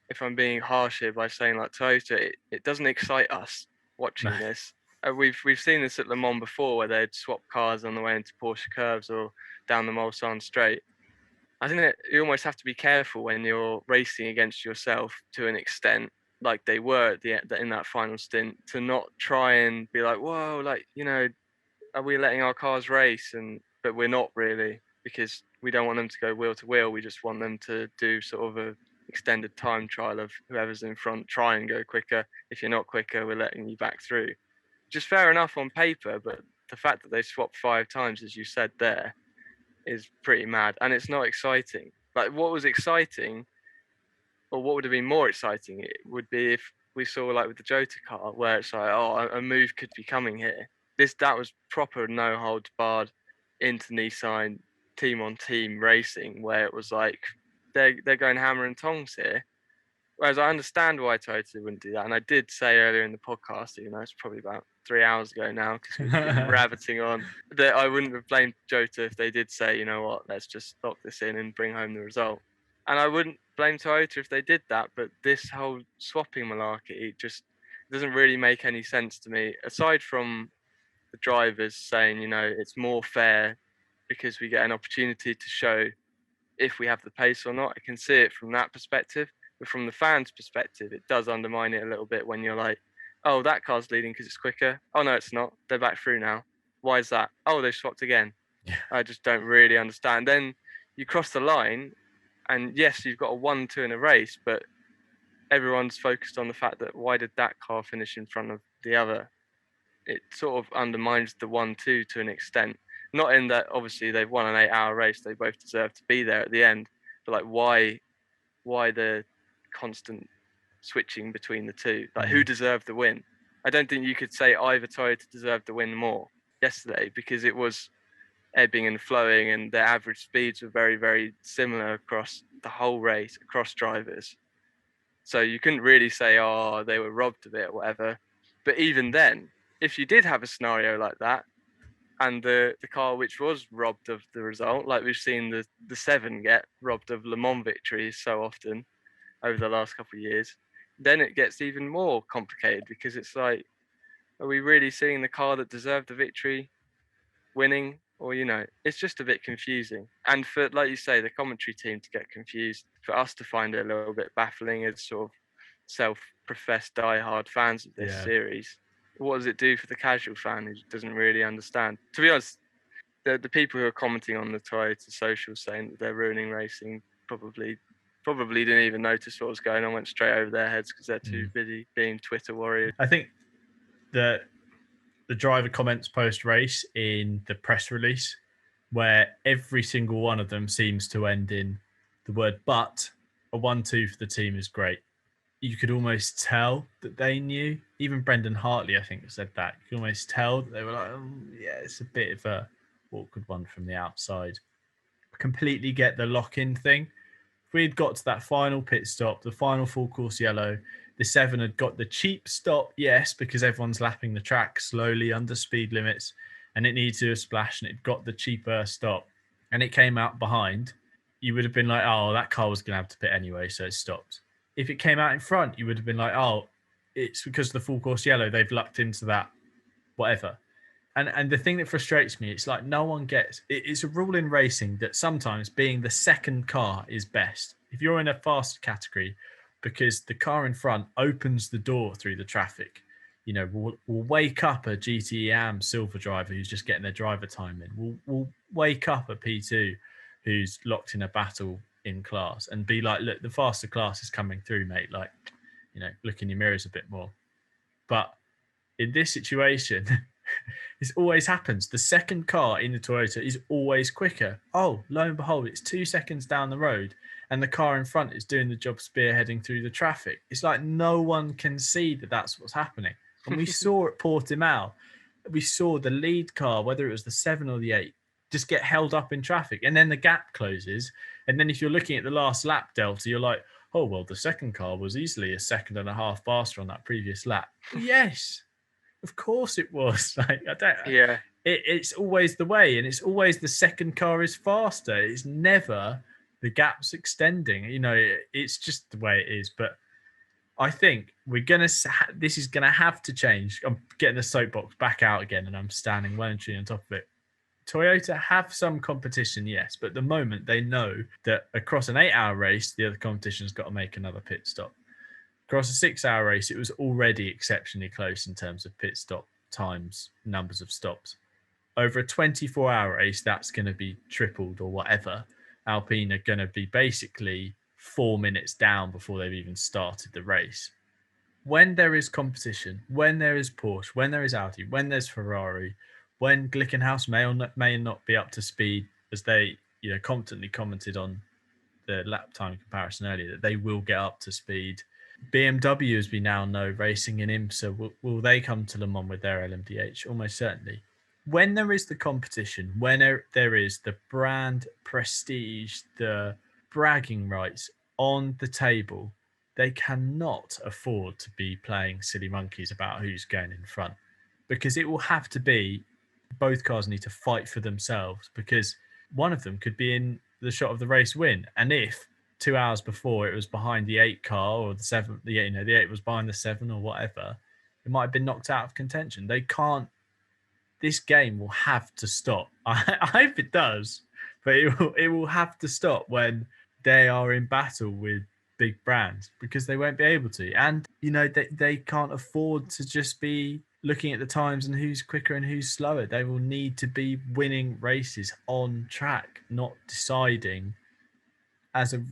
if I'm being harsh here by saying like Toyota, it doesn't excite us watching this. We've seen this at Le Mans before, where they'd swap cars on the way into Porsche curves or down the Mulsanne straight. I think that you almost have to be careful when you're racing against yourself to an extent, like they were in that final stint, to not try and be like, whoa, like, you know, are we letting our cars race? But we're not really, because we don't want them to go wheel to wheel. We just want them to do sort of a extended time trial of whoever's in front, try and go quicker. If you're not quicker, we're letting you back through. Just fair enough on paper, but the fact that they swapped 5 times, as you said there, is pretty mad, and it's not exciting. Like, what was exciting or what would have been more exciting, it would be if we saw, like with the Jota car, where it's like, oh, a move could be coming here. That was proper no holds barred into Nissan team on team racing, where it was like they're going hammer and tongs here. Whereas I understand why Toyota wouldn't do that, and I did say earlier in the podcast, it's probably about 3 hours ago now because we've been rabbiting on, that I wouldn't have blamed Jota if they did say, you know what, let's just lock this in and bring home the result. And I wouldn't blame Toyota if they did that, but this whole swapping malarkey just doesn't really make any sense to me, aside from the drivers saying, it's more fair because we get an opportunity to show if we have the pace or not. I can see it from that perspective, but from the fans' perspective, it does undermine it a little bit when you're like, oh, that car's leading because it's quicker. Oh, no, it's not. They're back through now. Why is that? Oh, they swapped again. Yeah. I just don't really understand. Then you cross the line, and yes, you've got a 1-2 in a race, but everyone's focused on the fact that why did that car finish in front of the other? It sort of undermines the 1-2 to an extent. Not in that obviously they've won an 8-hour race, they both deserve to be there at the end, but like why the constant switching between the two? Like, who deserved the win? I don't think you could say either Toyota deserved the win more yesterday, because it was ebbing and flowing, and their average speeds were very, very similar across the whole race, across drivers. So you couldn't really say, oh, they were robbed of it or whatever. But even then, if you did have a scenario like that, and the car which was robbed of the result, like we've seen the 7 get robbed of Le Mans victories so often over the last couple of years, then it gets even more complicated, because it's like, are we really seeing the car that deserved the victory winning? Or, it's just a bit confusing. And for, like you say, the commentary team to get confused, for us to find it a little bit baffling as sort of self-professed diehard fans of this series. What does it do for the casual fan who doesn't really understand? To be honest, the people who are commenting on the Toyota social saying that they're ruining racing probably didn't even notice what was going on, went straight over their heads because they're too busy being Twitter warriors. I think that the driver comments post-race in the press release, where every single one of them seems to end in the word but. A 1-2 for the team is great. You could almost tell that they knew. Even Brendan Hartley, I think, said that. You could almost tell that they were like, yeah, it's a bit of a awkward one from the outside. I completely get the lock-in thing. If we'd got to that final pit stop, the final full course yellow, the 7 had got the cheap stop, yes, because everyone's lapping the track slowly under speed limits, and it needed to do a splash, and it got the cheaper stop, and it came out behind, you would have been like, oh, that car was going to have to pit anyway, so it stopped. If it came out in front, you would have been like, oh, it's because of the full course yellow, they've lucked into that, whatever. And the thing that frustrates me, it's like no one gets, it's a rule in racing that sometimes being the second car is best. If you're in a fast category, because the car in front opens the door through the traffic, we'll wake up a GTE AM silver driver who's just getting their driver time in. We'll wake up a P2 who's locked in a battle in class and be like, look, the faster class is coming through, mate. Like, look in your mirrors a bit more. But in this situation, this always happens. The second car in the Toyota is always quicker. Oh, lo and behold, it's 2 seconds down the road and the car in front is doing the job spearheading through the traffic. It's like no one can see that that's what's happening. And we saw at Portimao, we saw the lead car, whether it was the 7 or the 8, just get held up in traffic. And then the gap closes. And then if you're looking at the last lap delta, you're like, oh, well, the second car was easily a second and a half faster on that previous lap. Yes. Of course it was. Like, it's always the way, and it's always the second car is faster. It's never the gap's extending. It's just the way it is. But I think this is gonna have to change. I'm getting the soapbox back out again, and I'm standing well and truly on top of it. Toyota have some competition, yes, but at the moment they know that across an 8-hour race, the other competition's got to make another pit stop. Across a 6-hour race, it was already exceptionally close in terms of pit stop times, numbers of stops. Over a 24-hour race, that's going to be tripled or whatever. Alpine are going to be basically 4 minutes down before they've even started the race. When there is competition, when there is Porsche, when there is Audi, when there's Ferrari, when Glickenhaus may not be up to speed, as they confidently commented on the lap time comparison earlier, that they will get up to speed. BMW, as we now know, racing in IMSA, will they come to Le Mans with their LMDH? Almost certainly. When there is the competition, when there is the brand prestige, the bragging rights on the table, they cannot afford to be playing silly monkeys about who's going in front, because it will have to be both cars need to fight for themselves, because one of them could be in the shot of the race win. And if 2 hours before it was behind the 8 car, or the 7, the 8 was behind the 7 or whatever, it might have been knocked out of contention. They can't. This game will have to stop. I hope it does, but it will have to stop when they are in battle with big brands, because they won't be able to. And they can't afford to just be looking at the times and who's quicker and who's slower. They will need to be winning races on track, not deciding as a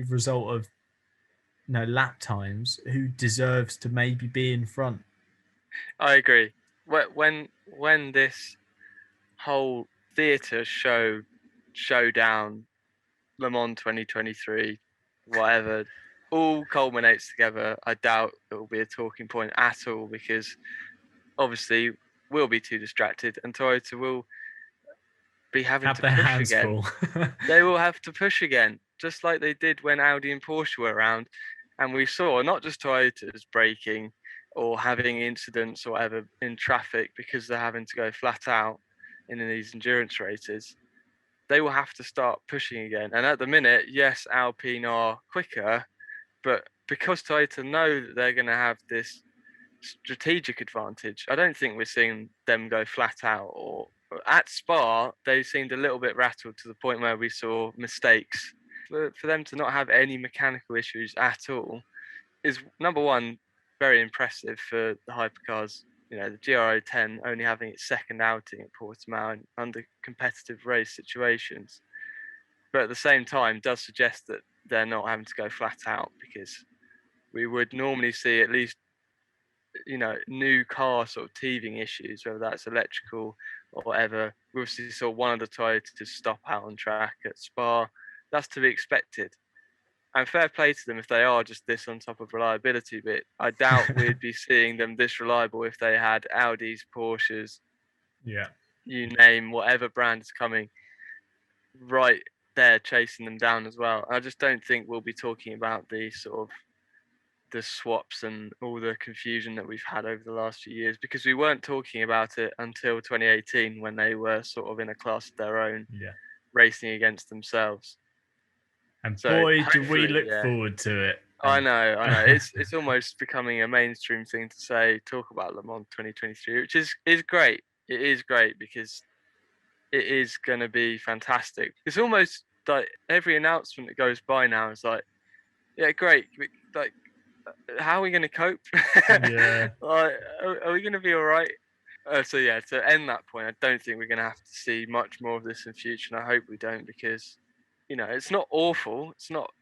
result of lap times who deserves to maybe be in front. I agree. When this whole theatre showdown, Le Mans 2023, whatever, all culminates together, I doubt it will be a talking point at all, because obviously we'll be too distracted and Toyota will be having to their push hands again. full. They will have to push again, just like they did when Audi and Porsche were around. And we saw not just Toyotas braking or having incidents or whatever in traffic because they're having to go flat out in these endurance races. They will have to start pushing again. And at the minute, yes, Alpine are quicker, but because Toyota know that they're going to have this strategic advantage, I don't think we're seeing them go flat out. Or at Spa, they seemed a little bit rattled to the point where we saw mistakes. For them to not have any mechanical issues at all is, number one, very impressive for the hypercars. The GRO 10 only having its second outing at Portimao and under competitive race situations. But at the same time, does suggest that they're not having to go flat out, because we would normally see at least, new car sort of teething issues, whether that's electrical or whatever. We obviously saw one of the Toyotas stop out on track at Spa. That's to be expected. And fair play to them if they are just this on top of reliability, but I doubt we'd be seeing them this reliable if they had Audis, Porsches, you name whatever brand is coming right there chasing them down as well. I just don't think we'll be talking about the sort of the swaps and all the confusion that we've had over the last few years, because we weren't talking about it until 2018 when they were sort of in a class of their own, racing against themselves. And so boy, do we look forward to it. I know. It's almost becoming a mainstream thing to say, talk about Le Mans 2023, which is great. It is great because it is going to be fantastic. It's almost like every announcement that goes by now is like, yeah, great. Like, how are we going to cope? Yeah. Are we going to be all right? So to end that point, I don't think we're going to have to see much more of this in future, and I hope we don't, because it's not awful. It's not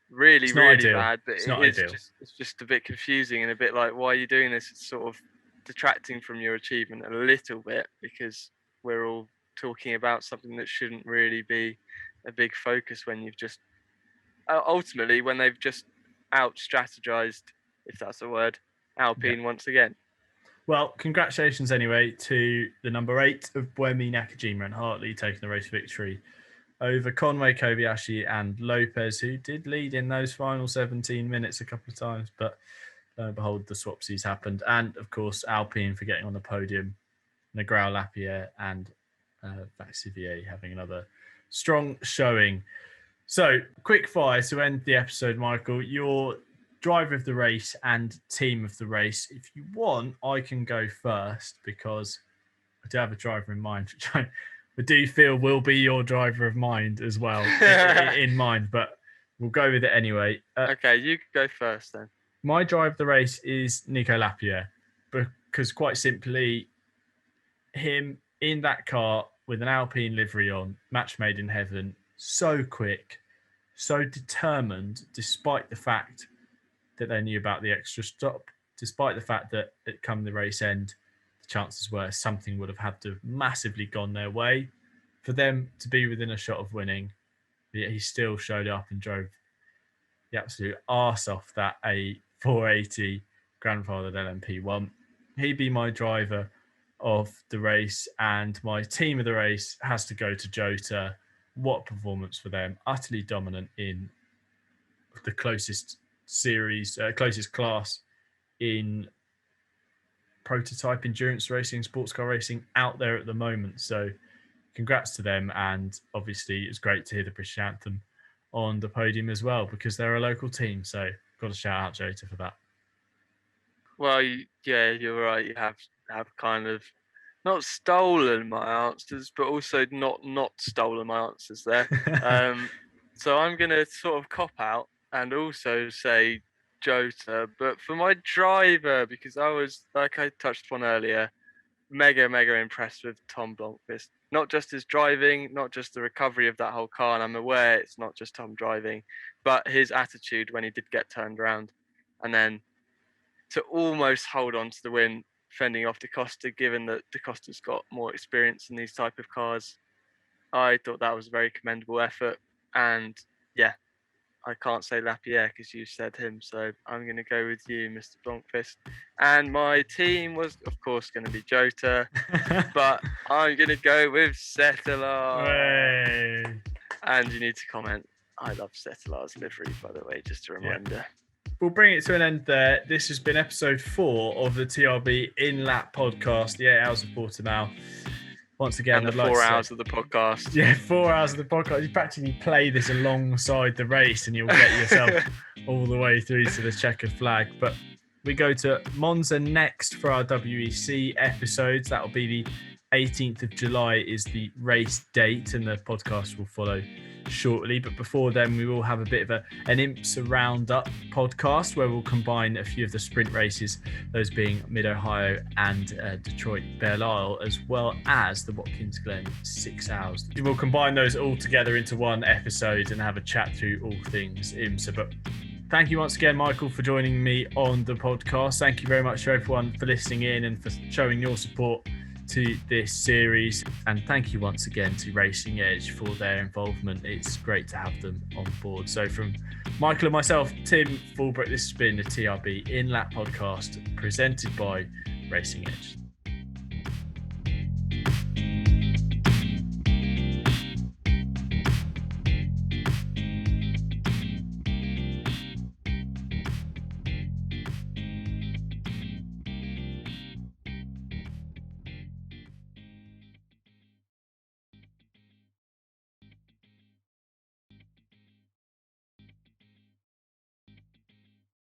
really bad, but it's just a bit confusing and a bit like, why are you doing this? It's sort of detracting from your achievement a little bit, because we're all talking about something that shouldn't really be a big focus when you've just ultimately when they've just out strategized, if that's a word, Alpine once again. Well, congratulations anyway to the number 8 of Buemi, Nakajima and Hartley taking the race victory over Conway, Kobayashi and Lopez, who did lead in those final 17 minutes a couple of times, but lo and behold, the swapsies happened. And of course, Alpine for getting on the podium, Negrão Lapierre and Vaxivier having another strong showing. So, quick fire to end the episode, Michael. Your driver of the race and team of the race. If you want, I can go first, because I do have a driver in mind, which I do feel will be your driver of mind as well in mind, but we'll go with it anyway. Okay, you go first then. My driver of the race is Nico Lapierre, because quite simply, him in that car with an Alpine livery on, match made in heaven, so quick, so determined, despite the fact that they knew about the extra stop, despite the fact that at come the race end, the chances were something would have had to have massively gone their way. For them to be within a shot of winning, he still showed up and drove the absolute arse off that A480 grandfathered LMP1. He'd be my driver of the race, and my team of the race has to go to Jota. What performance for them! Utterly dominant in the closest class in prototype endurance racing, sports car racing out there at the moment. So congrats to them, and obviously it's great to hear the British anthem on the podium as well, because they're a local team. So got to shout out Jota for that. Well, yeah, you're right. You have kind of not stolen my answers, but also not stolen my answers there. So I'm going to sort of cop out and also say Jota, but for my driver, because I was, like I touched upon earlier, mega impressed with Tom Blomqvist. Not just his driving, not just the recovery of that whole car, and I'm aware it's not just Tom driving, but his attitude when he did get turned around, and then to almost hold on to the win, fending off Da Costa, given that Da Costa's got more experience in these type of cars. I thought that was a very commendable effort, and yeah, I can't say Lapierre because you said him, so I'm going to go with you, Mr. Blomqvist. And my team was, of course, going to be Jota, but I'm going to go with Settelar. And you need to comment. I love Settelar's livery, by the way, just a reminder. Yeah. We'll bring it to an end there. This has been episode 4 of the TRB In Lap podcast, the 8 Hours of Portimao. Once again, and the 4 hours of the podcast. Yeah, 4 hours of the podcast. You practically play this alongside the race and you'll get yourself all the way through to the checkered flag. But we go to Monza next for our WEC episodes. That'll be the 18th of July is the race date, and the podcast will follow shortly. But before then, we will have a bit of an IMSA roundup podcast where we'll combine a few of the sprint races, those being Mid-Ohio and Detroit Belle Isle, as well as the Watkins Glen 6 hours. We'll combine those all together into one episode and have a chat through all things IMSA. But thank you once again, Michael, for joining me on the podcast. Thank you very much to everyone for listening in and for showing your support to this series, and thank you once again to Racing Edge for their involvement. It's great to have them on board. So from Michael and myself, Tim Fulbrook, this has been the TRB In Lap podcast presented by Racing Edge.